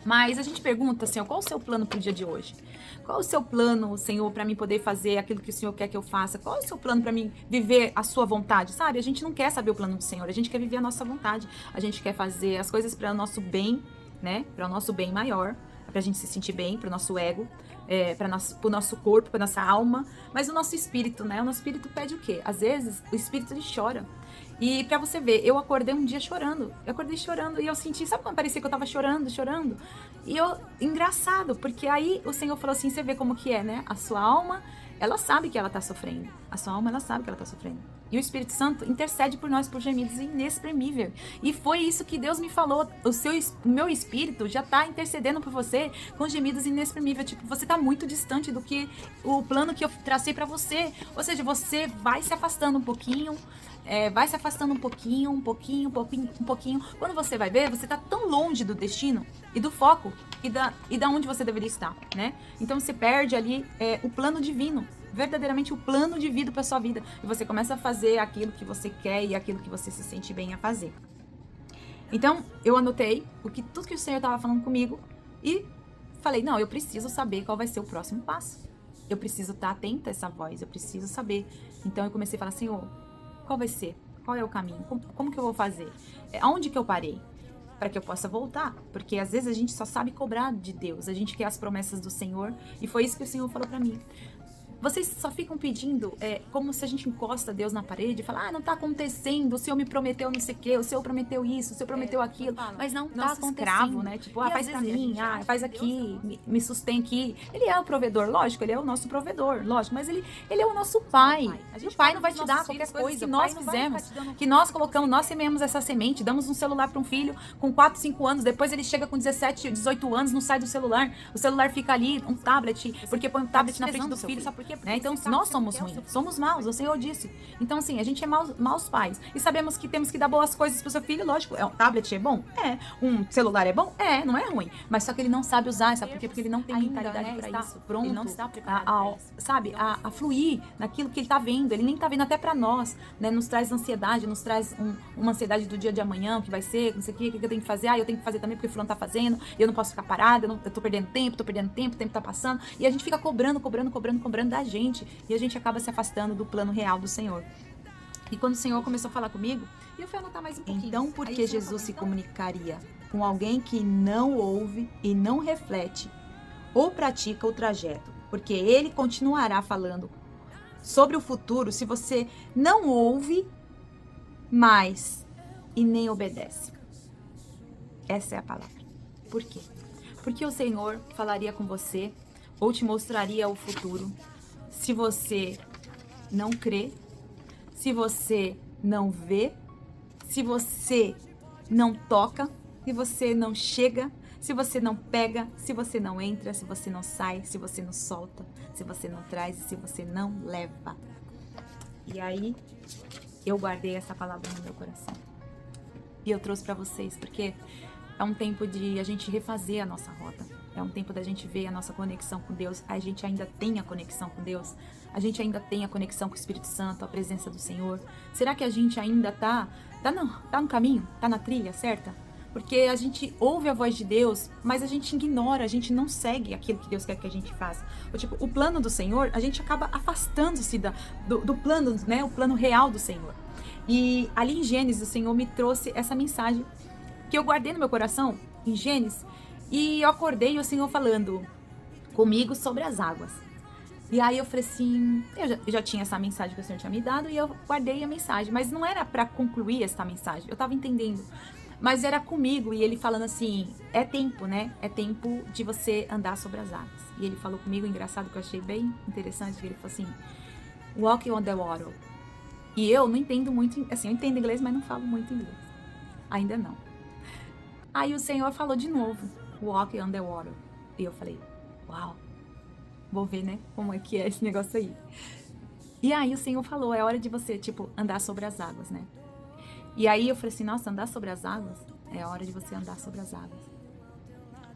mas a gente pergunta, Senhor, qual o seu plano pro dia de hoje? Qual o seu plano, Senhor, para mim poder fazer aquilo que o Senhor quer que eu faça? Qual é o seu plano para mim viver a sua vontade? Sabe? A gente não quer saber o plano do Senhor, a gente quer viver a nossa vontade. A gente quer fazer as coisas para o nosso bem, né? Para o nosso bem maior, pra gente se sentir bem, pro nosso ego, pro nosso corpo, pra nossa alma, mas o nosso espírito, né? O nosso espírito pede o quê? Às vezes, o espírito, ele chora. E pra você ver, eu acordei um dia chorando. Eu acordei chorando e eu senti, sabe quando parecia que eu tava chorando? E engraçado, porque aí o Senhor falou assim, você vê como que é, né? A sua alma, ela sabe que ela tá sofrendo. A sua alma, ela sabe que ela tá sofrendo. E o Espírito Santo intercede por nós por gemidos inexprimíveis. E foi isso que Deus me falou. O meu espírito já tá intercedendo por você com gemidos inexprimíveis. Tipo, você tá muito distante do que o plano que eu tracei pra você. Ou seja, você vai se afastando um pouquinho. Vai se afastando um pouquinho. Quando você vai ver, você tá tão longe do destino e do foco e da onde você deveria estar, né? Então você perde ali o plano divino, verdadeiramente o plano de vida para sua vida, e você começa a fazer aquilo que você quer e aquilo que você se sente bem a fazer. Então eu anotei tudo que o Senhor estava falando comigo e falei, não, eu preciso saber qual vai ser o próximo passo. Eu preciso estar atenta a essa voz, eu preciso saber. Então eu comecei a falar, Senhor, qual vai ser? Qual é o caminho? Como que eu vou fazer? Aonde que eu parei? Para que eu possa voltar. Porque às vezes a gente só sabe cobrar de Deus. A gente quer as promessas do Senhor. E foi isso que o Senhor falou para mim. Vocês só ficam pedindo, como se a gente encosta Deus na parede e fala, não tá acontecendo, o Senhor me prometeu não sei o quê, o Senhor prometeu isso, o Senhor prometeu aquilo, mas não tá acontecendo. Escravo, né? Tipo, faz pra mim, faz aqui, me sustém aqui. Ele é o provedor, lógico, ele é o nosso provedor, lógico, mas ele é o nosso pai. O pai não vai te dar qualquer coisa que nós fizemos, que nós colocamos, nós semeamos essa semente, damos um celular para um filho com 4, 5 anos, depois ele chega com 17, 18 anos, não sai do celular, o celular fica ali, um tablet, porque põe um tablet na frente do filho, sabe por quê? Né? Então, nós somos ruins, somos maus, o Senhor disse. Então, assim, a gente é maus pais. E sabemos que temos que dar boas coisas pro seu filho, lógico. Um tablet é bom? É. Um celular é bom? É, não é ruim. Mas só que ele não sabe usar, sabe por quê? Porque ele não tem mentalidade para isso. Pronto, ele não está preparado a fluir naquilo que ele tá vendo. Ele nem tá vendo até para nós, né? Nos traz ansiedade, nos traz uma ansiedade do dia de amanhã, o que vai ser, não sei o que eu tenho que fazer. Eu tenho que fazer também porque o fulano tá fazendo, e eu não posso ficar parada, eu tô perdendo tempo, o tempo tá passando. E a gente fica cobrando da gente, e a gente acaba se afastando do plano real do Senhor. E quando o Senhor começou a falar comigo, eu fui anotar mais um pouquinho. Então, por que Jesus se comunicaria com alguém que não ouve e não reflete ou pratica o trajeto? Porque ele continuará falando sobre o futuro se você não ouve mais e nem obedece. Essa é a palavra. Por quê? Porque o Senhor falaria com você ou te mostraria o futuro se você não crê, se você não vê, se você não toca, se você não chega, se você não pega, se você não entra, se você não sai, se você não solta, se você não traz e se você não leva. E aí, eu guardei essa palavra no meu coração. E eu trouxe para vocês, porque é um tempo de a gente refazer a nossa rota. É um tempo da gente ver a nossa conexão com Deus. A gente ainda tem a conexão com Deus? A gente ainda tem a conexão com o Espírito Santo, a presença do Senhor? Será que a gente ainda tá no caminho? Tá na trilha certa? Porque a gente ouve a voz de Deus, mas a gente ignora, a gente não segue aquilo que Deus quer que a gente faça. Tipo, o plano do Senhor, a gente acaba afastando-se do plano, né? O plano real do Senhor. E ali em Gênesis, o Senhor me trouxe essa mensagem que eu guardei no meu coração, em Gênesis, e eu acordei e o Senhor falando comigo sobre as águas. E aí eu falei assim, eu já tinha essa mensagem que o Senhor tinha me dado e eu guardei a mensagem, mas não era para concluir essa mensagem, eu tava entendendo, mas era comigo e ele falando assim, é tempo, né? É tempo de você andar sobre as águas. E ele falou comigo, engraçado, que eu achei bem interessante, que ele falou assim, walk on the water. E eu não entendo muito, assim, eu entendo inglês, mas não falo muito inglês. Ainda não. Aí o Senhor falou de novo, walk on the water. E eu falei, uau, vou ver, né, como é que é esse negócio aí. E aí o Senhor falou, é hora de você, tipo, andar sobre as águas, né? E aí eu falei assim, nossa, andar sobre as águas? É hora de você andar sobre as águas.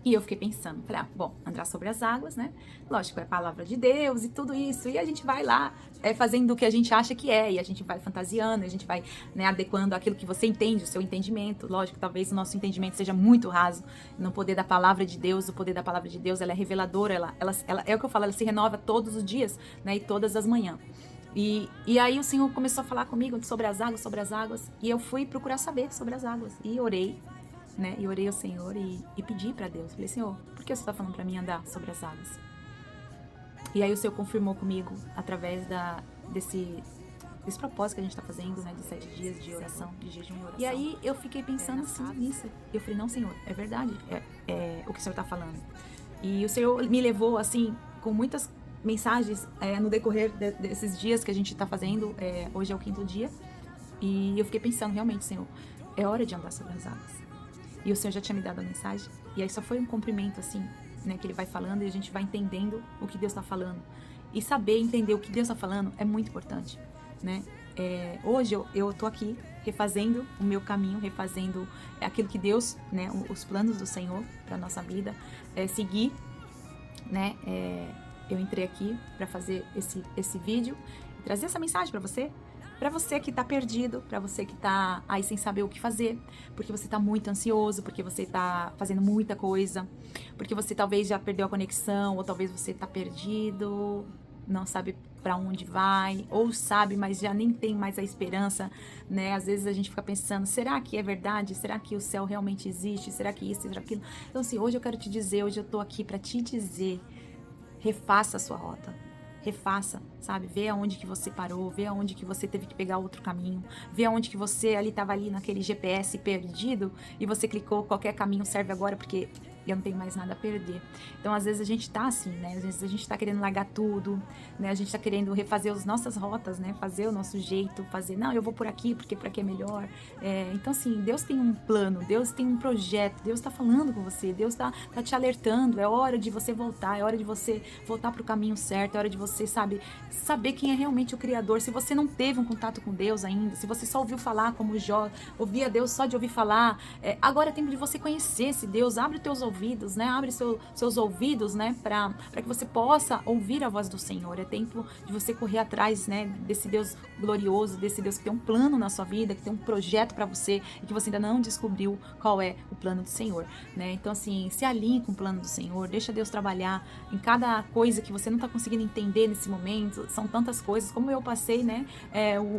E eu fiquei pensando, falei, bom, andar sobre as águas, né? Lógico, é a palavra de Deus e tudo isso. E a gente vai lá fazendo o que a gente acha que é. E a gente vai fantasiando, a gente vai, né, adequando aquilo que você entende, o seu entendimento. Lógico, talvez o nosso entendimento seja muito raso. No poder da palavra de Deus, o poder da palavra de Deus, ela é reveladora. Ela é o que eu falo, ela se renova todos os dias, né? E todas as manhãs. E aí o Senhor começou a falar comigo sobre as águas. E eu fui procurar saber sobre as águas. E orei. Né? E orei ao Senhor e pedi para Deus. Falei, Senhor, por que você está falando para mim andar sobre as águas? E aí o Senhor confirmou comigo através desse propósito que a gente está fazendo, né? De 7 dias de oração, de jejum e oração. E aí eu fiquei pensando assim nisso. Eu falei, não, Senhor, é verdade. É o que o Senhor está falando. E o Senhor me levou, assim, com muitas mensagens no decorrer desses dias que a gente está fazendo. Hoje é o 5º dia. E eu fiquei pensando, realmente, Senhor, é hora de andar sobre as águas. E o Senhor já tinha me dado a mensagem. E aí só foi um cumprimento, assim, né? Que ele vai falando e a gente vai entendendo o que Deus está falando. E saber entender o que Deus está falando é muito importante, né? Hoje eu tô aqui refazendo o meu caminho, refazendo aquilo que Deus, né? Os planos do Senhor para nossa vida. Seguir, né? Eu entrei aqui para fazer esse vídeo e trazer essa mensagem para você. Para você que tá perdido, para você que tá aí sem saber o que fazer, porque você tá muito ansioso, porque você tá fazendo muita coisa, porque você talvez já perdeu a conexão, ou talvez você tá perdido, não sabe para onde vai, ou sabe, mas já nem tem mais a esperança, né? Às vezes a gente fica pensando, será que é verdade? Será que o céu realmente existe? Será que isso, será aquilo? Então, assim, hoje eu quero te dizer, hoje eu tô aqui para te dizer, refaça a sua rota. Refaça, sabe? Vê aonde que você parou, vê aonde que você teve que pegar outro caminho, vê aonde que você estava ali naquele GPS perdido e você clicou, qualquer caminho serve agora porque eu não tenho mais nada a perder. Então, às vezes a gente tá assim, né? Às vezes a gente tá querendo largar tudo, né? A gente tá querendo refazer as nossas rotas, né? Fazer o nosso jeito, não, eu vou por aqui porque por aqui é melhor. Então, assim, Deus tem um plano, Deus tem um projeto, Deus tá falando com você, Deus tá te alertando, é hora de você voltar, é hora de você voltar pro caminho certo, é hora de você, saber quem é realmente o Criador. Se você não teve um contato com Deus ainda, se você só ouviu falar como Jó, ouvia Deus só de ouvir falar, agora é tempo de você conhecer esse Deus. Abre os teus ouvidos, né? Abre seus ouvidos, né? Para que você possa ouvir a voz do Senhor. É tempo de você correr atrás, né? Desse Deus glorioso, desse Deus que tem um plano na sua vida, que tem um projeto para você e que você ainda não descobriu qual é o plano do Senhor, né? Então, assim, se alinhe com o plano do Senhor, deixa Deus trabalhar em cada coisa que você não está conseguindo entender nesse momento. São tantas coisas, como eu passei, né?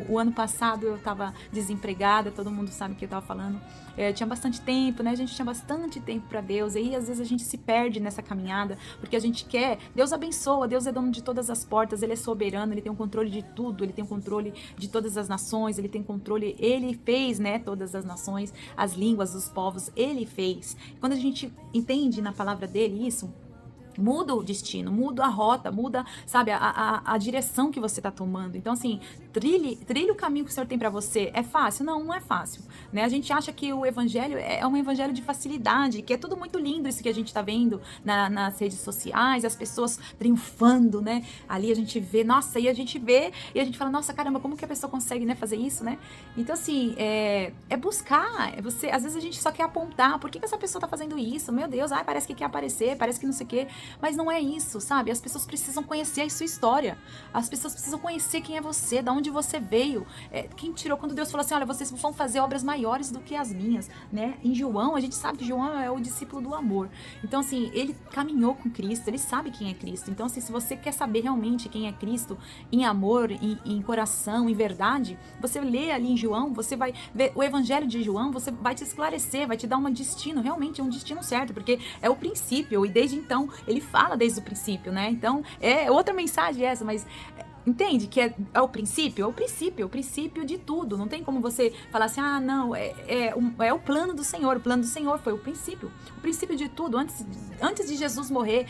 O ano passado eu estava desempregada, todo mundo sabe o que eu estava falando. Tinha bastante tempo, né? A gente tinha bastante tempo para Deus. E aí, às vezes, a gente se perde nessa caminhada, porque a gente quer. Deus abençoa, Deus é dono de todas as portas, Ele é soberano, Ele tem o controle de tudo, Ele tem o controle de todas as nações, Ele tem controle, Ele fez, né? Todas as nações, as línguas, os povos, Ele fez. Quando a gente entende na palavra dele isso, Muda o destino, muda a rota, muda, sabe, a direção que você tá tomando. Então, assim, trilhe o caminho que o Senhor tem para você. É fácil? Não, não é fácil, né? A gente acha que o evangelho é um evangelho de facilidade, que é tudo muito lindo isso que a gente tá vendo nas redes sociais, as pessoas triunfando, né? Ali a gente vê, nossa, e a gente vê, e a gente fala, nossa, caramba, como que a pessoa consegue, né, fazer isso, né? Então, assim, é buscar, você, às vezes a gente só quer apontar, por que essa pessoa tá fazendo isso? Meu Deus, ai, parece que quer aparecer, parece que não sei o quê. Mas não é isso, sabe? As pessoas precisam conhecer a sua história. As pessoas precisam conhecer quem é você, da onde você veio. Quem tirou, quando Deus falou assim, olha, vocês vão fazer obras maiores do que as minhas, né? Em João, a gente sabe que João é o discípulo do amor. Então, assim, ele caminhou com Cristo, ele sabe quem é Cristo. Então, assim, se você quer saber realmente quem é Cristo, em amor, em coração, em verdade, você lê ali em João, você vai ver o evangelho de João, você vai te esclarecer, vai te dar um destino, realmente é um destino certo, porque é o princípio, e desde então, ele fala desde o princípio, né? Então, é outra mensagem essa, mas entende que é o princípio? É o princípio de tudo. Não tem como você falar assim, ah, não, é o plano do Senhor. O plano do Senhor foi o princípio de tudo. Antes de Jesus morrer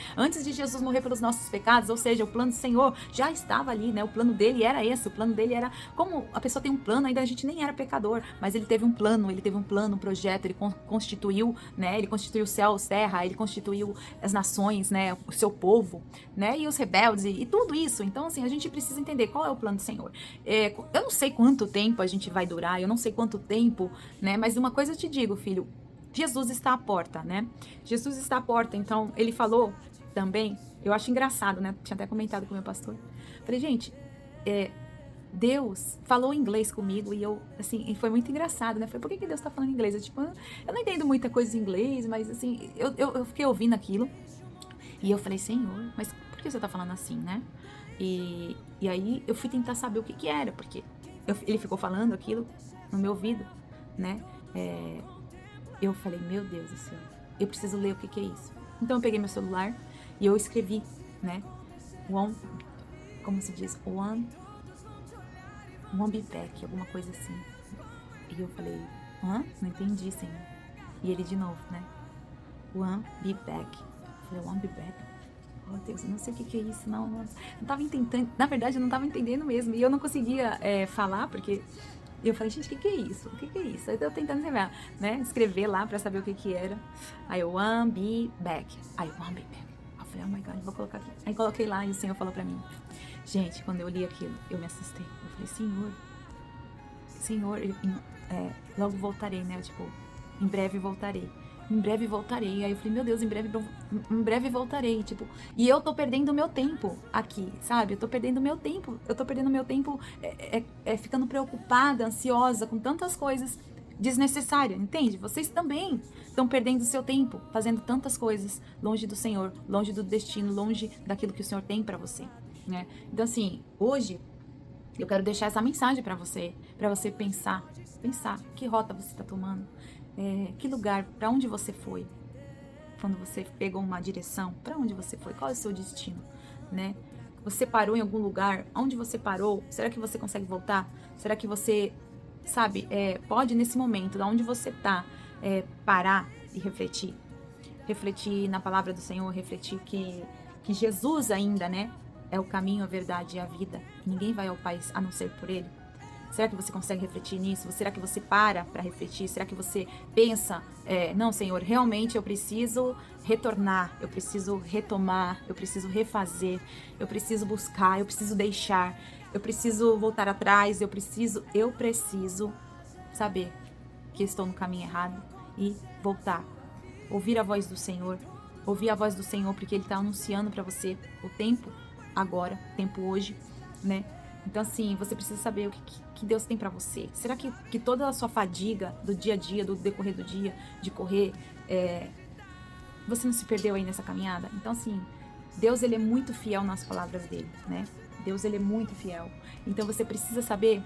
pelos nossos pecados, ou seja, o plano do Senhor já estava ali, né? O plano dele era esse, o plano dele era, como a pessoa tem um plano, ainda a gente nem era pecador, mas ele teve um plano, um projeto, ele constituiu, né? Ele constituiu céus, terra, ele constituiu as nações, né? O seu povo, né? E os rebeldes e tudo isso. Então, assim, a gente precisa entender qual é o plano do Senhor. Eu não sei quanto tempo a gente vai durar, eu não sei quanto tempo, né? Mas uma coisa eu te digo, filho, Jesus está à porta, né? Jesus está à porta, então ele falou também, eu acho engraçado, né? Tinha até comentado com o meu pastor. Falei, gente, Deus falou inglês comigo e eu, assim, foi muito engraçado, né? Falei, por que Deus tá falando inglês? Eu não entendo muita coisa em inglês, mas assim, eu fiquei ouvindo aquilo e eu falei, Senhor, mas por que você tá falando assim, né? E aí eu fui tentar saber o que era, porque ele ficou falando aquilo no meu ouvido, né? Eu falei, meu Deus do céu, eu preciso ler o que é isso. Então eu peguei meu celular e eu escrevi, né? Como se diz? One be back, alguma coisa assim. E eu falei, não entendi, Senhor. E ele de novo, né? One be back. Eu falei, one be back? Oh, Deus, eu não sei o que é isso, não tava entendendo, na verdade eu não tava entendendo mesmo, e eu não conseguia falar, porque eu falei, gente, o que é isso? O que é isso? Aí eu tentando escrever lá pra saber o que era, aí eu, one be back, aí eu, one be back, eu falei, oh my God, vou colocar aqui, aí coloquei lá, e o Senhor falou pra mim, gente, quando eu li aquilo, eu me assustei, eu falei, Senhor, logo voltarei, né, tipo, em breve voltarei. Aí eu falei, meu Deus, em breve voltarei, tipo, e eu tô perdendo meu tempo aqui, sabe? Eu tô perdendo meu tempo ficando preocupada, ansiosa com tantas coisas desnecessárias, entende? Vocês também estão perdendo seu tempo fazendo tantas coisas longe do Senhor, longe do destino, longe daquilo que o Senhor tem pra você, né? Então, assim, hoje eu quero deixar essa mensagem pra você pensar que rota você tá tomando, que lugar, para onde você foi, quando você pegou uma direção, para onde você foi, qual é o seu destino, né? Você parou em algum lugar, onde você parou? Será que você consegue voltar? Será que você, sabe, pode nesse momento, da onde você tá, parar e refletir na palavra do Senhor, refletir que Jesus ainda, né, é o caminho, a verdade e a vida. Ninguém vai ao Pai a não ser por Ele. Será que você consegue refletir nisso? Será que você para refletir? Será que você pensa, não, Senhor, realmente eu preciso retornar, eu preciso retomar, eu preciso refazer, eu preciso buscar, eu preciso deixar, eu preciso voltar atrás, eu preciso saber que estou no caminho errado e voltar. Ouvir a voz do Senhor, porque Ele está anunciando para você o tempo agora, o tempo hoje, né? Então, assim, você precisa saber o que Deus tem pra você. Será que toda a sua fadiga do dia a dia, do decorrer do dia, de correr, você não se perdeu aí nessa caminhada? Então, assim, Deus, Ele é muito fiel nas palavras dEle, né? Deus, Ele é muito fiel. Então, você precisa saber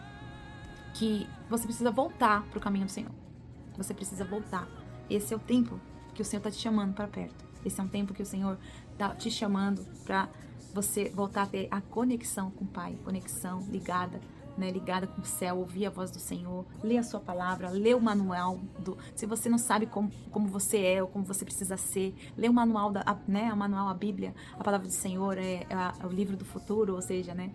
que você precisa voltar pro caminho do Senhor. Você precisa voltar. Esse é o tempo que o Senhor tá te chamando para perto. Esse é um tempo que o Senhor tá te chamando pra você voltar a ter a conexão com o Pai, conexão ligada, né, ligada com o céu, ouvir a voz do Senhor, ler a sua palavra, ler o manual se você não sabe como você é ou como você precisa ser, ler o manual o manual, a Bíblia, a palavra do Senhor é o livro do futuro, ou seja, né,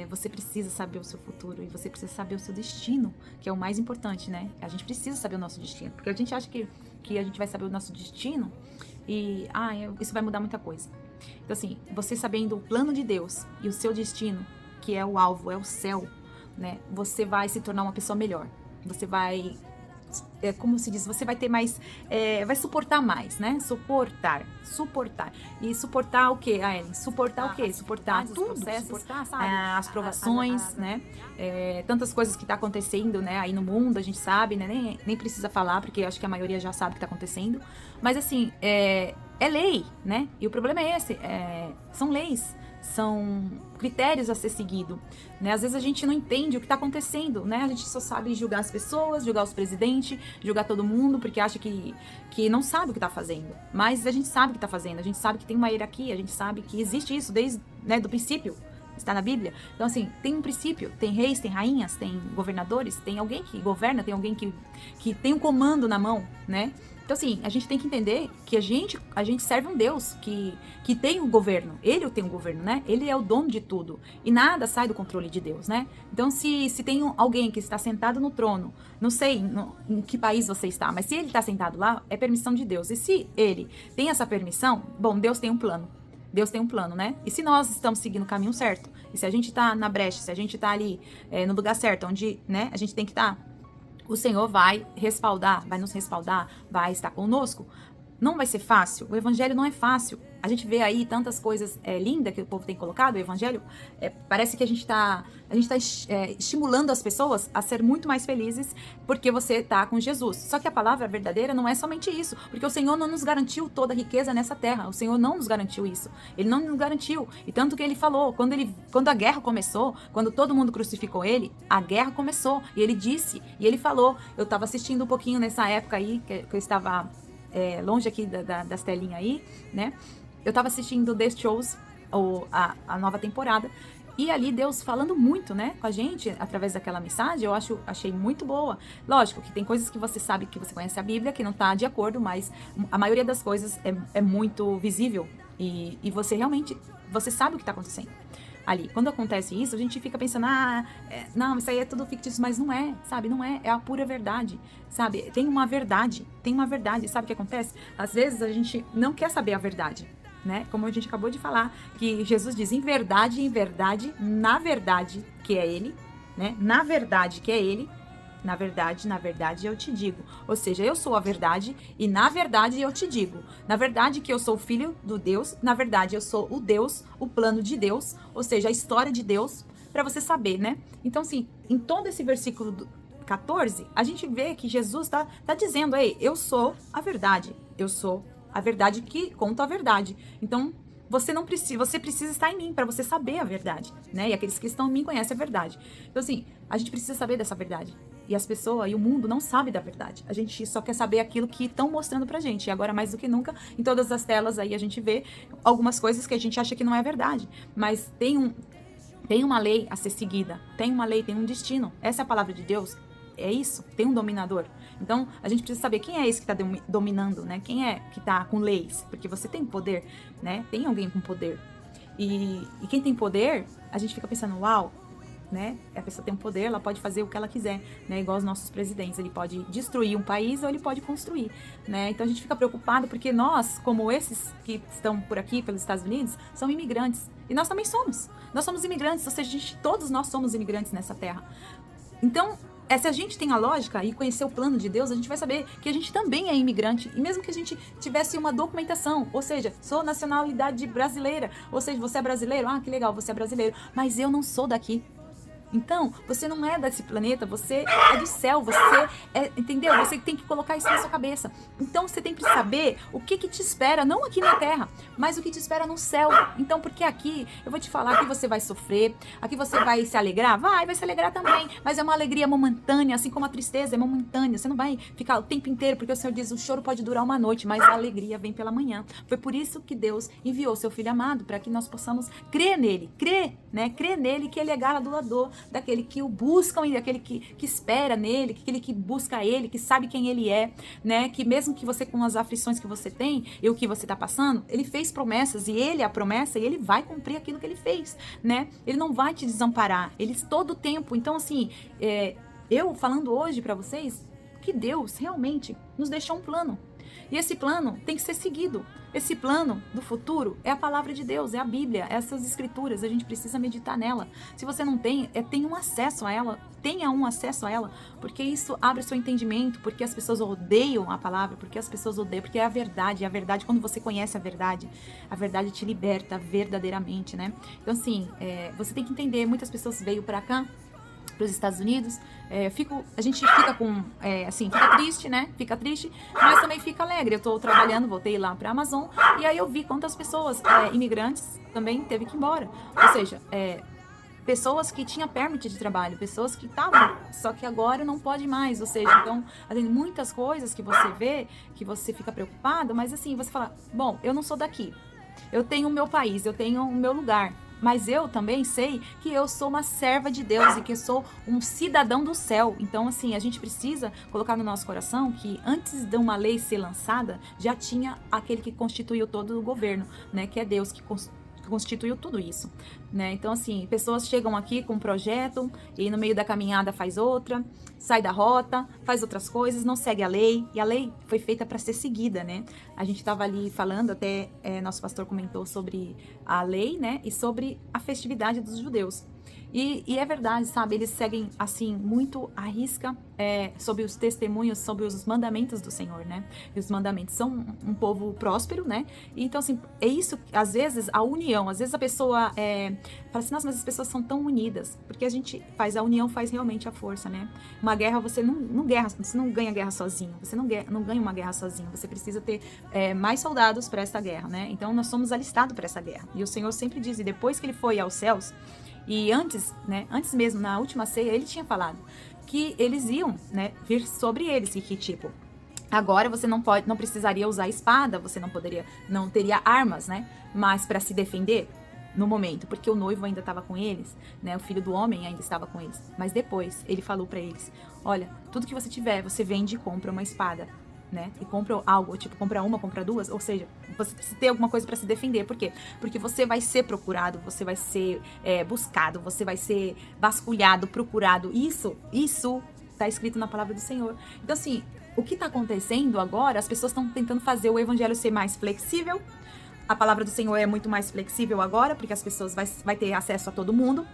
você precisa saber o seu futuro e você precisa saber o seu destino, que é o mais importante, né? A gente precisa saber o nosso destino, porque a gente acha que a gente vai saber o nosso destino e isso vai mudar muita coisa. Então assim, você sabendo o plano de Deus e o seu destino, que é o alvo, é o céu, né? Você vai se tornar uma pessoa melhor. Você vai, como se diz, você vai ter mais, vai suportar mais, né? Suportar. E suportar o quê, Ellen? Suportar o quê? Suportar tudo, suportar, sabe? As provações, né? Tantas coisas que tá acontecendo, né? Aí no mundo, a gente sabe, né? Nem precisa falar, porque eu acho que a maioria já sabe o que tá acontecendo. Mas assim, é lei, né? E o problema é esse, são leis. São critérios a ser seguido, né? Às vezes a gente não entende o que está acontecendo, né? A gente só sabe julgar as pessoas, julgar os presidentes, julgar todo mundo, porque acha que não sabe o que está fazendo. Mas a gente sabe o que está fazendo, a gente sabe que tem uma hierarquia, a gente sabe que existe isso desde, né, do princípio. Está na Bíblia. Então, assim, tem um princípio, tem reis, tem rainhas, tem governadores, tem alguém que governa, tem alguém que tem um comando na mão, né? Então, assim, a gente tem que entender que a gente serve um Deus que tem o governo. Ele tem o governo, né? Ele é o dono de tudo. E nada sai do controle de Deus, né? Então, se tem alguém que está sentado no trono, não sei em que país você está, mas se ele está sentado lá, é permissão de Deus. E se ele tem essa permissão, bom, Deus tem um plano. Deus tem um plano, né? E se nós estamos seguindo o caminho certo, e se a gente tá na brecha, se a gente tá ali no lugar certo, onde, né, a gente tem que estar, o Senhor vai respaldar, vai nos respaldar, vai estar conosco. Não vai ser fácil, o evangelho não é fácil. A gente vê aí tantas coisas lindas que o povo tem colocado, o evangelho, parece que a gente tá estimulando as pessoas a ser muito mais felizes porque você está com Jesus. Só que a palavra verdadeira não é somente isso, porque o Senhor não nos garantiu toda a riqueza nessa terra, o Senhor não nos garantiu isso, Ele não nos garantiu, e tanto que Ele falou, quando a guerra começou, quando todo mundo crucificou Ele, a guerra começou, e Ele disse, e Ele falou, eu estava assistindo um pouquinho nessa época aí, que eu estava longe aqui das telinhas aí, né? Eu tava assistindo The Shows, a nova temporada, e ali Deus falando muito, né, com a gente, através daquela mensagem, achei muito boa. Lógico que tem coisas que você sabe, que você conhece a Bíblia, que não tá de acordo, mas a maioria das coisas é muito visível, e você realmente, você sabe o que tá acontecendo ali. Quando acontece isso, a gente fica pensando, não, isso aí é tudo fictício, mas não é, sabe, não é a pura verdade, sabe, tem uma verdade, sabe o que acontece? Às vezes a gente não quer saber a verdade, né, como a gente acabou de falar, que Jesus diz, em verdade, na verdade, que é Ele, né, na verdade, que é Ele, na verdade, eu te digo. Ou seja, eu sou a verdade e na verdade eu te digo. Na verdade que eu sou o filho do Deus, na verdade eu sou o Deus, o plano de Deus, ou seja, a história de Deus, para você saber, né? Então, assim, em todo esse versículo 14, a gente vê que Jesus tá dizendo, ei, eu sou a verdade que conta a verdade. Então, você precisa estar em mim para você saber a verdade, né? E aqueles que estão em mim conhecem a verdade. Então, assim, a gente precisa saber dessa verdade. E as pessoas e o mundo não sabem da verdade. A gente só quer saber aquilo que estão mostrando pra gente. E agora, mais do que nunca, em todas as telas aí a gente vê algumas coisas que a gente acha que não é verdade. Mas tem uma lei a ser seguida. Tem uma lei, tem um destino. Essa é a palavra de Deus. É isso, tem um dominador. Então, a gente precisa saber quem é esse que está dominando, né? Quem é que está com leis? Porque você tem poder, né? Tem alguém com poder. E quem tem poder, a gente fica pensando, uau, né? A pessoa tem um poder, ela pode fazer o que ela quiser, né? Igual os nossos presidentes, ele pode destruir um país ou ele pode construir, né? Então, a gente fica preocupado porque nós, como esses que estão por aqui, pelos Estados Unidos, são imigrantes. E nós também somos. Nós somos imigrantes, ou seja, todos nós somos imigrantes nessa terra. Então, se a gente tem a lógica e conhecer o plano de Deus, a gente vai saber que a gente também é imigrante. E mesmo que a gente tivesse uma documentação, ou seja, sou nacionalidade brasileira, ou seja, você é brasileiro, que legal, você é brasileiro, mas eu não sou daqui. Então, você não é desse planeta, você é do céu, você entendeu? Você tem que colocar isso na sua cabeça. Então, você tem que saber o que te espera, não aqui na terra, mas o que te espera no céu. Então, porque aqui, eu vou te falar que você vai sofrer, aqui você vai se alegrar, vai se alegrar também, mas é uma alegria momentânea, assim como a tristeza é momentânea, você não vai ficar o tempo inteiro, porque o Senhor diz, o choro pode durar uma noite, mas a alegria vem pela manhã. Foi por isso que Deus enviou seu Filho amado, para que nós possamos crer nele, crer nele que ele é galardoador daquele que o buscam e daquele que espera nele, aquele que busca ele, que sabe quem ele é, né? Que mesmo que você, com as aflições que você tem e o que você está passando, ele fez promessas e ele é a promessa e ele vai cumprir aquilo que ele fez, né? Ele não vai te desamparar, ele todo o tempo. Então, assim, eu falando hoje para vocês que Deus realmente nos deixou um plano. E esse plano tem que ser seguido. Esse plano do futuro é a palavra de Deus, é a Bíblia, essas escrituras, a gente precisa meditar nela. Se você não tem, tenha um acesso a ela, tenha um acesso a ela, porque isso abre o seu entendimento, porque as pessoas odeiam a palavra, porque as pessoas odeiam, porque é a verdade, quando você conhece a verdade te liberta verdadeiramente, né? Então, assim, você tem que entender, muitas pessoas veio para cá, para os Estados Unidos, a gente fica fica triste, né? Fica triste, mas também fica alegre. Eu estou trabalhando, voltei lá para a Amazon, e aí eu vi quantas pessoas, imigrantes, também teve que ir embora. Ou seja, pessoas que tinham permit de trabalho, pessoas que estavam, só que agora não pode mais. Ou seja, então, tem muitas coisas que você vê, que você fica preocupado, mas assim, você fala, bom, eu não sou daqui, eu tenho o meu país, eu tenho o meu lugar, mas eu também sei que eu sou uma serva de Deus e que eu sou um cidadão do céu. Então, assim, a gente precisa colocar no nosso coração que antes de uma lei ser lançada, já tinha aquele que constituiu todo o governo, né? Que é Deus que constituiu tudo isso, né? Então, assim, pessoas chegam aqui com um projeto e no meio da caminhada faz outra, sai da rota, faz outras coisas, não segue a lei, e a lei foi feita para ser seguida, né? A gente estava ali falando, até nosso pastor comentou sobre a lei, né? E sobre a festividade dos judeus. E é verdade, sabe? Eles seguem, assim, muito à risca sobre os testemunhos, sobre os mandamentos do Senhor, né? E os mandamentos são um povo próspero, né? E, então, assim, é isso, às vezes, a união. Às vezes a pessoa fala assim, nossa, mas as pessoas são tão unidas. Porque a união faz realmente a força, né? Uma guerra, você não ganha guerra sozinho. Você não ganha uma guerra sozinho. Você precisa ter mais soldados para essa guerra, né? Então, nós somos alistados para essa guerra. E o Senhor sempre diz, e depois que ele foi aos céus, e antes mesmo, na última ceia, ele tinha falado que eles iam, né, vir sobre eles, e que tipo, agora você não precisaria usar espada, você não teria armas, né, mas para se defender no momento, porque o noivo ainda estava com eles, né, o filho do homem ainda estava com eles, mas depois ele falou para eles, olha, tudo que você tiver, você vende e compra uma espada, né? E compra algo, tipo, compra uma, compra duas, ou seja, você precisa ter alguma coisa para se defender. Por quê? Porque você vai ser procurado, você vai ser buscado, você vai ser vasculhado, procurado. Isso tá escrito na palavra do Senhor. Então, assim, o que tá acontecendo agora, as pessoas estão tentando fazer o evangelho ser mais flexível. A palavra do Senhor é muito mais flexível agora, porque as pessoas vai ter acesso a todo mundo.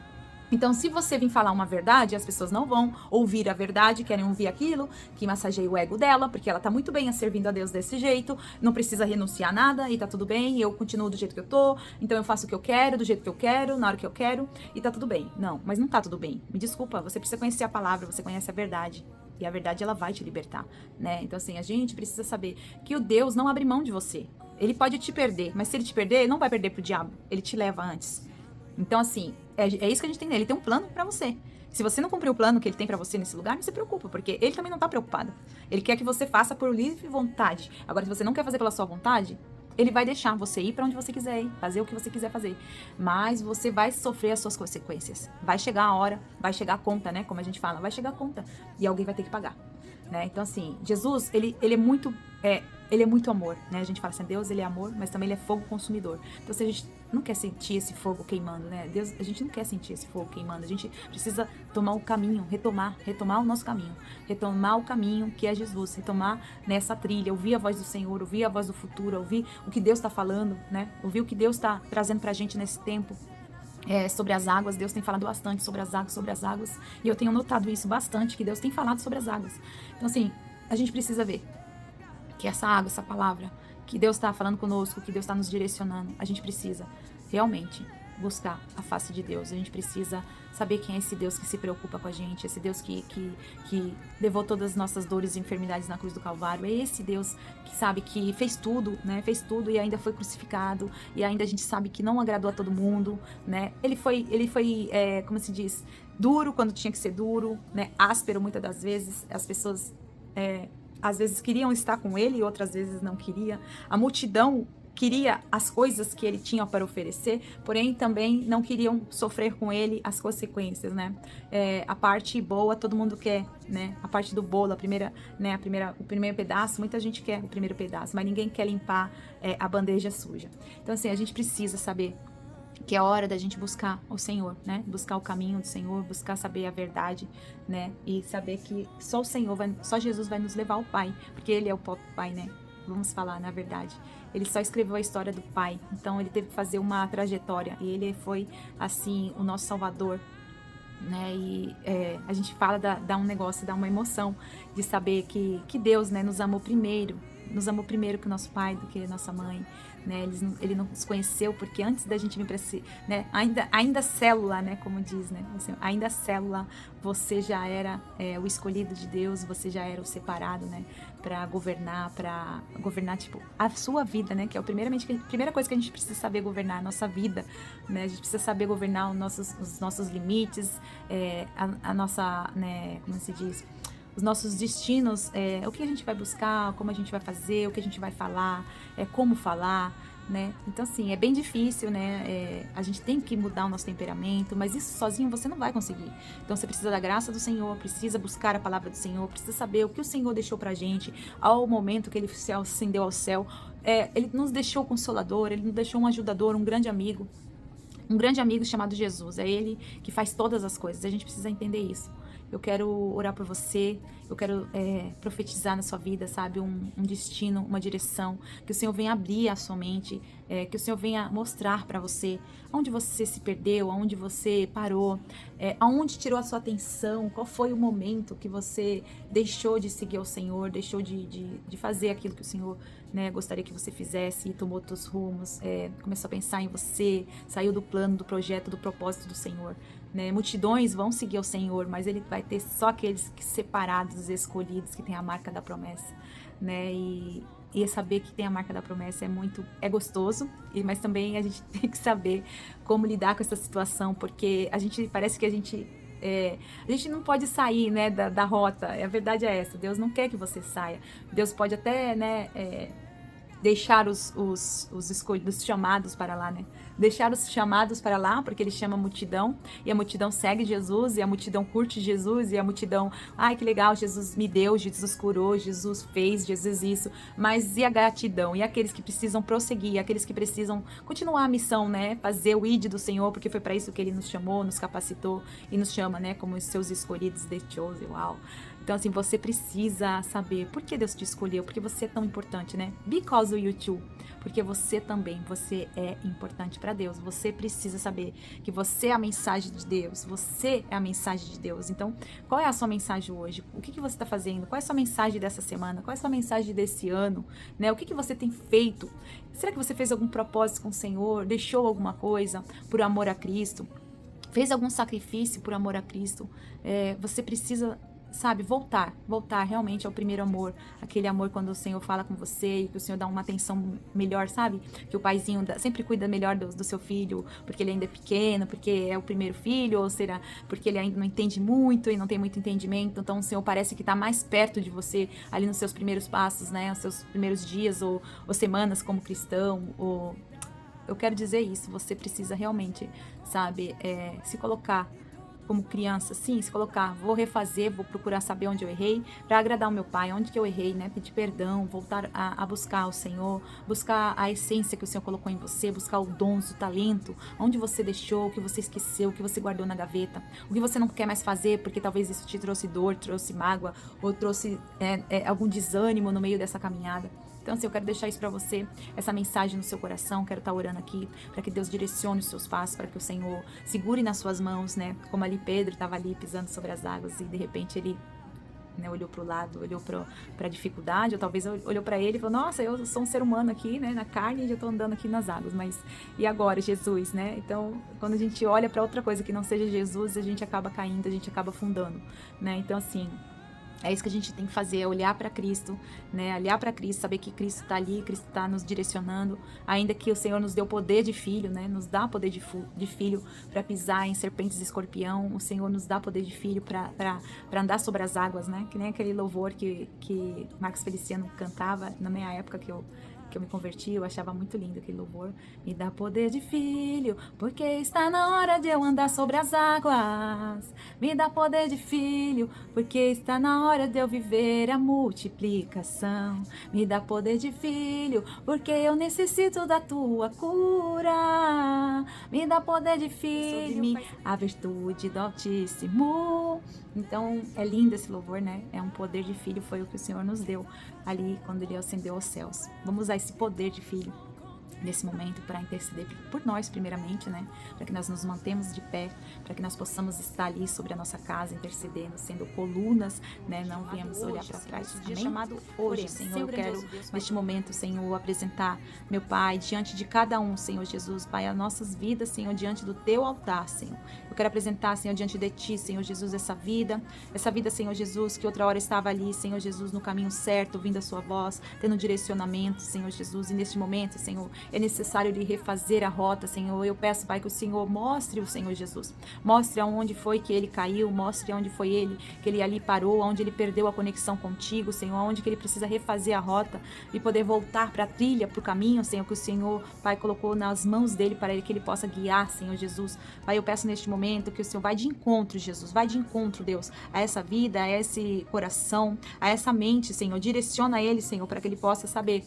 Então, se você vir falar uma verdade, as pessoas não vão ouvir a verdade, querem ouvir aquilo que massageia o ego dela, porque ela tá muito bem servindo a Deus desse jeito, não precisa renunciar a nada, e tá tudo bem, eu continuo do jeito que eu tô, então eu faço o que eu quero, do jeito que eu quero, na hora que eu quero, e tá tudo bem. Não, mas não tá tudo bem. Me desculpa, você precisa conhecer a palavra, você conhece a verdade. E a verdade, ela vai te libertar, né? Então, assim, a gente precisa saber que o Deus não abre mão de você. Ele pode te perder, mas se ele te perder, ele não vai perder pro diabo, ele te leva antes. Então, assim, é isso que a gente tem nele. Ele tem um plano pra você. Se você não cumprir o plano que ele tem pra você nesse lugar, não se preocupa, porque ele também não tá preocupado. Ele quer que você faça por livre vontade. Agora, se você não quer fazer pela sua vontade, ele vai deixar você ir pra onde você quiser ir, fazer o que você quiser fazer. Mas você vai sofrer as suas consequências. Vai chegar a hora, vai chegar a conta, né? Como a gente fala, vai chegar a conta. E alguém vai ter que pagar, né? Então, assim, Jesus, ele é muito... ele é muito amor, né? A gente fala assim, Deus, ele é amor, mas também ele é fogo consumidor. Então, se a gente não quer sentir esse fogo queimando, né? Deus, a gente não quer sentir esse fogo queimando. A gente precisa tomar o caminho, retomar o nosso caminho. Retomar o caminho que é Jesus. Retomar nessa trilha, ouvir a voz do Senhor, ouvir a voz do futuro, ouvir o que Deus está falando, né? Ouvir o que Deus está trazendo pra gente nesse tempo. Sobre as águas, Deus tem falado bastante sobre as águas, e eu tenho notado isso bastante, que Deus tem falado sobre as águas. Então, assim, a gente precisa ver que essa água, essa palavra, que Deus está falando conosco, que Deus está nos direcionando, a gente precisa realmente buscar a face de Deus. A gente precisa saber quem é esse Deus que se preocupa com a gente, esse Deus que levou todas as nossas dores e enfermidades na cruz do Calvário. É esse Deus que sabe que fez tudo, né? Fez tudo e ainda foi crucificado, e ainda a gente sabe que não agradou a todo mundo, né? Ele foi como se diz, duro quando tinha que ser duro, né? Áspero muitas das vezes. As pessoas às vezes queriam estar com ele e outras vezes não queria. A multidão queria as coisas que ele tinha para oferecer, porém também não queriam sofrer com ele as consequências, né? A parte boa todo mundo quer, né? A parte do bolo, o primeiro pedaço, muita gente quer o primeiro pedaço, mas ninguém quer limpar a bandeja suja. Então assim, a gente precisa saber que é hora da gente buscar o Senhor, né? Buscar o caminho do Senhor, buscar saber a verdade, né? E saber que só o Senhor, só Jesus vai nos levar ao Pai, porque Ele é o próprio Pai, né? Vamos falar na verdade. Ele só escreveu a história do Pai, então Ele teve que fazer uma trajetória, e Ele foi, assim, o nosso Salvador, né? E a gente fala, dá um negócio, dá uma emoção de saber que Deus, né, nos amou primeiro que o nosso pai, do que a nossa mãe, né? Ele nos conheceu porque antes da gente vir para si, né? Ainda célula, né? Como diz, né? Assim, ainda célula, você já era o escolhido de Deus, você já era o separado, né? Para governar tipo a sua vida, né? Que é a primeira coisa que a gente precisa saber governar, a nossa vida, né? A gente precisa saber governar os nossos limites, a nossa, né? Como se diz? Os nossos destinos, o que a gente vai buscar, como a gente vai fazer, o que a gente vai falar, como falar, né? Então, assim, é bem difícil, né? A gente tem que mudar o nosso temperamento, mas isso sozinho você não vai conseguir. Então, você precisa da graça do Senhor, precisa buscar a palavra do Senhor, precisa saber o que o Senhor deixou pra gente ao momento que Ele se ascendeu ao céu. Ele nos deixou consolador, Ele nos deixou um ajudador, um grande amigo chamado Jesus. É Ele que faz todas as coisas. A gente precisa entender isso. Eu quero orar por você, eu quero profetizar na sua vida, sabe, um destino, uma direção, que o Senhor venha abrir a sua mente, que o Senhor venha mostrar para você onde você se perdeu, aonde você parou, aonde tirou a sua atenção, qual foi o momento que você deixou de seguir ao Senhor, deixou de fazer aquilo que o Senhor, né, gostaria que você fizesse, e tomou outros rumos, começou a pensar em você, saiu do plano, do projeto, do propósito do Senhor. Né? Multidões vão seguir ao Senhor, mas Ele vai ter só aqueles separados, escolhidos, que tem a marca da promessa, né? E saber que tem a marca da promessa é gostoso, mas também a gente tem que saber como lidar com essa situação, porque parece que a gente não pode sair, né, da rota. A verdade é essa, Deus não quer que você saia. Deus pode até, né, deixar os escolhidos, chamados para lá, né? Deixar os chamados para lá, porque Ele chama a multidão, e a multidão segue Jesus, e a multidão curte Jesus, e a multidão, ai que legal, Jesus me deu, Jesus curou, Jesus fez, Jesus isso, mas e a gratidão? E aqueles que precisam prosseguir, aqueles que precisam continuar a missão, né? Fazer o ID do Senhor, porque foi para isso que Ele nos chamou, nos capacitou, e nos chama, né? Como os seus escolhidos, the chosen, uau! Então, assim, você precisa saber por que Deus te escolheu, porque você é tão importante, né? Because you too. Porque você é importante para Deus. Você precisa saber que você é a mensagem de Deus. Você é a mensagem de Deus. Então, qual é a sua mensagem hoje? O que você está fazendo? Qual é a sua mensagem dessa semana? Qual é a sua mensagem desse ano? Né? O que você tem feito? Será que você fez algum propósito com o Senhor? Deixou alguma coisa por amor a Cristo? Fez algum sacrifício por amor a Cristo? Você precisa, sabe, voltar realmente ao primeiro amor, aquele amor quando o Senhor fala com você e que o Senhor dá uma atenção melhor, sabe, que o paizinho sempre cuida melhor do seu filho, porque ele ainda é pequeno, porque é o primeiro filho, ou será porque ele ainda não entende muito e não tem muito entendimento, então o Senhor parece que está mais perto de você ali nos seus primeiros passos, né, os seus primeiros dias ou semanas como cristão, ou eu quero dizer isso, você precisa realmente, sabe, se colocar como criança, sim, se colocar, vou refazer, vou procurar saber onde eu errei, para agradar o meu pai, onde que eu errei, né, pedir perdão, voltar a buscar o Senhor, buscar a essência que o Senhor colocou em você, buscar o dom, o talento, onde você deixou, o que você esqueceu, o que você guardou na gaveta, o que você não quer mais fazer, porque talvez isso te trouxe dor, trouxe mágoa, ou trouxe algum desânimo no meio dessa caminhada. Então, assim, eu quero deixar isso para você, essa mensagem no seu coração, quero estar orando aqui, para que Deus direcione os seus passos, para que o Senhor segure nas suas mãos, né, como ali Pedro estava ali pisando sobre as águas e de repente ele, né, olhou para o lado, olhou para a dificuldade, ou talvez olhou para ele e falou, nossa, eu sou um ser humano aqui, né, na carne e já estou andando aqui nas águas, mas e agora, Jesus, né? Então, quando a gente olha para outra coisa que não seja Jesus, a gente acaba caindo, a gente acaba afundando, né? Então, assim, é isso que a gente tem que fazer, é olhar para Cristo, né? Olhar para Cristo, saber que Cristo está ali, Cristo está nos direcionando, ainda que o Senhor nos deu poder de filho, né? Nos dá poder de filho para pisar em serpentes e escorpião, o Senhor nos dá poder de filho para andar sobre as águas, né? Que nem aquele louvor que Marcos Feliciano cantava na minha época, que eu que eu me converti, eu achava muito lindo aquele louvor. Me dá poder de filho, porque está na hora de eu andar sobre as águas. Me dá poder de filho, porque está na hora de eu viver a multiplicação. Me dá poder de filho, porque eu necessito da tua cura. Me dá poder de filho, a virtude do Altíssimo. Então, é lindo esse louvor, né? É um poder de filho, foi o que o Senhor nos deu ali quando Ele ascendeu aos céus. Vamos usar esse poder de filho nesse momento para interceder por nós primeiramente, né, para que nós nos mantemos de pé, para que nós possamos estar ali sobre a nossa casa intercedendo, sendo colunas, né, não viemos olhar para trás. Amém? Chamado hoje, Senhor, eu quero neste momento, Senhor, apresentar, meu Pai, diante de cada um, Senhor Jesus, Pai, as nossas vidas, Senhor, diante do Teu altar, Senhor. Eu quero apresentar, Senhor, diante de Ti, Senhor Jesus, essa vida, Senhor Jesus, que outra hora estava ali, Senhor Jesus, no caminho certo, ouvindo a Sua voz, tendo direcionamento, Senhor Jesus, e neste momento, Senhor, é necessário lhe refazer a rota, Senhor. Eu peço, Pai, que o Senhor mostre o Senhor Jesus. Mostre aonde foi que ele caiu, mostre aonde foi que ele ali parou, aonde ele perdeu a conexão contigo, Senhor, aonde que ele precisa refazer a rota e poder voltar para a trilha, para o caminho, Senhor, que o Senhor, Pai, colocou nas mãos dele para ele, que ele possa guiar, Senhor Jesus. Pai, eu peço neste momento que o Senhor vai de encontro, Jesus, vai de encontro, Deus, a essa vida, a esse coração, a essa mente, Senhor. Direciona ele, Senhor, para que ele possa saber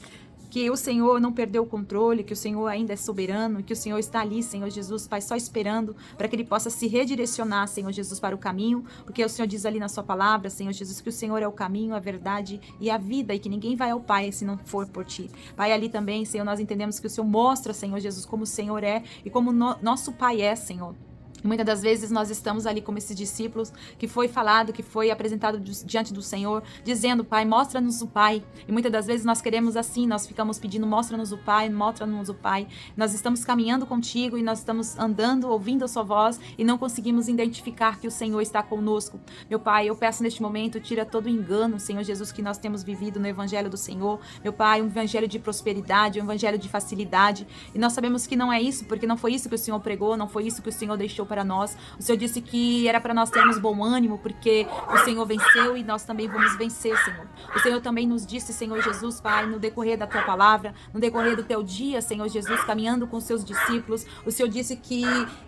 que o Senhor não perdeu o controle, que o Senhor ainda é soberano, que o Senhor está ali, Senhor Jesus, Pai, só esperando para que ele possa se redirecionar, Senhor Jesus, para o caminho, porque o Senhor diz ali na sua palavra, Senhor Jesus, que o Senhor é o caminho, a verdade e a vida, e que ninguém vai ao Pai se não for por Ti. Pai, ali também, Senhor, nós entendemos que o Senhor mostra, Senhor Jesus, como o Senhor é e como nosso Pai é, Senhor. E muitas das vezes nós estamos ali como esses discípulos que foi falado, que foi apresentado diante do Senhor, dizendo, Pai, mostra-nos o Pai. E muitas das vezes nós queremos assim, nós ficamos pedindo, mostra-nos o Pai, mostra-nos o Pai. Nós estamos caminhando contigo e nós estamos andando, ouvindo a sua voz e não conseguimos identificar que o Senhor está conosco. Meu Pai, eu peço neste momento, tira todo o engano, Senhor Jesus, que nós temos vivido no Evangelho do Senhor. Meu Pai, um Evangelho de prosperidade, um Evangelho de facilidade. E nós sabemos que não é isso, porque não foi isso que o Senhor pregou, não foi isso que o Senhor deixou para nós. O Senhor disse que era para nós termos bom ânimo, porque o Senhor venceu e nós também vamos vencer, Senhor. O Senhor também nos disse, Senhor Jesus, Pai, no decorrer da Tua palavra, no decorrer do Teu dia, Senhor Jesus, caminhando com os Seus discípulos, o Senhor disse que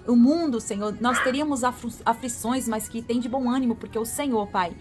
o mundo, Senhor, nós teríamos aflições, mas que tem de bom ânimo, porque o Senhor, Pai,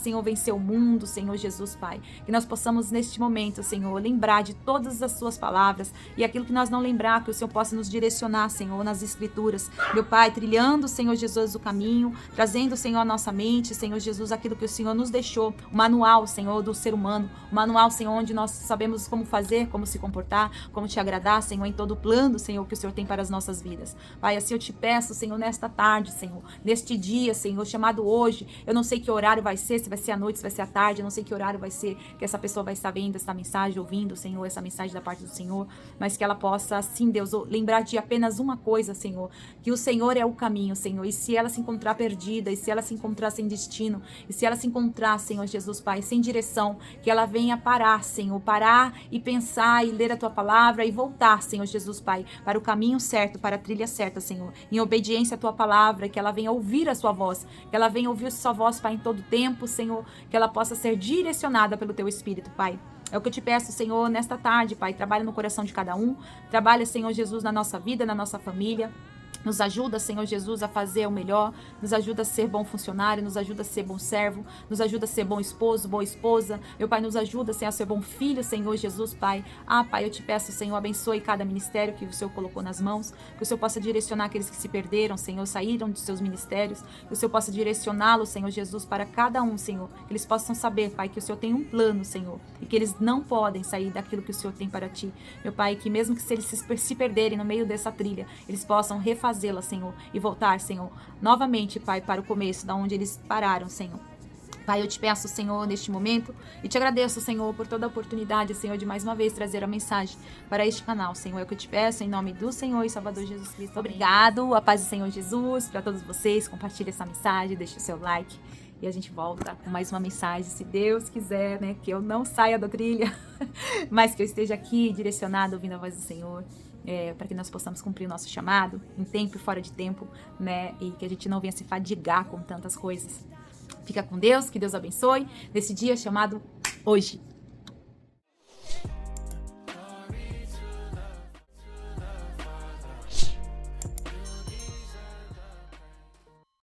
Senhor, venceu o mundo, Senhor Jesus, Pai. Que nós possamos neste momento, Senhor, lembrar de todas as Suas palavras e aquilo que nós não lembrar, que o Senhor possa nos direcionar, Senhor, nas Escrituras. Meu Pai, trilhando, Senhor Jesus, o caminho, trazendo, Senhor, a nossa mente, Senhor Jesus, aquilo que o Senhor nos deixou, o manual, Senhor, do ser humano, o manual, Senhor, onde nós sabemos como fazer, como se comportar, como Te agradar, Senhor, em todo o plano, Senhor, que o Senhor tem para as nossas vidas. Pai, assim eu Te peço, Senhor, nesta tarde, Senhor, neste dia, Senhor, chamado hoje, eu não sei que horário vai ser, se vai ser à noite, se vai ser à tarde, eu não sei que horário vai ser que essa pessoa vai estar vendo essa mensagem, ouvindo, Senhor, essa mensagem da parte do Senhor, mas que ela possa, sim, Deus, lembrar de apenas uma coisa, Senhor, que o Senhor é o caminho, Senhor, e se ela se encontrar perdida, e se ela se encontrar sem destino, e se ela se encontrar, Senhor Jesus, Pai, sem direção, que ela venha parar, Senhor, parar e pensar e ler a Tua palavra e voltar, Senhor Jesus, Pai, para o caminho certo, para a trilha certa, Senhor, em obediência à Tua palavra, que ela venha ouvir a Sua voz, que ela venha ouvir a Sua voz, Pai, em todo tempo, Senhor, que ela possa ser direcionada pelo Teu Espírito, Pai. É o que eu Te peço, Senhor, nesta tarde, Pai, trabalha no coração de cada um, trabalha, Senhor Jesus, na nossa vida, na nossa família. Nos ajuda, Senhor Jesus, a fazer o melhor, nos ajuda a ser bom funcionário, nos ajuda a ser bom servo, nos ajuda a ser bom esposo, boa esposa. Meu Pai, nos ajuda, Senhor, a ser bom filho, Senhor Jesus, Pai. Pai, eu Te peço, Senhor, abençoe cada ministério que o Senhor colocou nas mãos, que o Senhor possa direcionar aqueles que se perderam, Senhor, saíram de seus ministérios, que o Senhor possa direcioná-los, Senhor Jesus, para cada um, Senhor, que eles possam saber, Pai, que o Senhor tem um plano, Senhor, e que eles não podem sair daquilo que o Senhor tem para Ti. Meu Pai, que mesmo que se eles se perderem no meio dessa trilha, eles possam refazê-la, Senhor, e voltar, Senhor, novamente, Pai, para o começo, da onde eles pararam, Senhor. Pai, eu Te peço, Senhor, neste momento, e Te agradeço, Senhor, por toda a oportunidade, Senhor, de mais uma vez trazer a mensagem para este canal, Senhor. É o que eu Te peço, em nome do Senhor e Salvador Jesus Cristo. Obrigado, a paz do Senhor Jesus, para todos vocês. Compartilhe essa mensagem, deixe o seu like. E a gente volta com mais uma mensagem, se Deus quiser, né? Que eu não saia da trilha, mas que eu esteja aqui direcionado, ouvindo a voz do Senhor. Para que nós possamos cumprir o nosso chamado, em tempo e fora de tempo, né? E que a gente não venha se fadigar com tantas coisas. Fica com Deus, que Deus abençoe, nesse dia chamado hoje.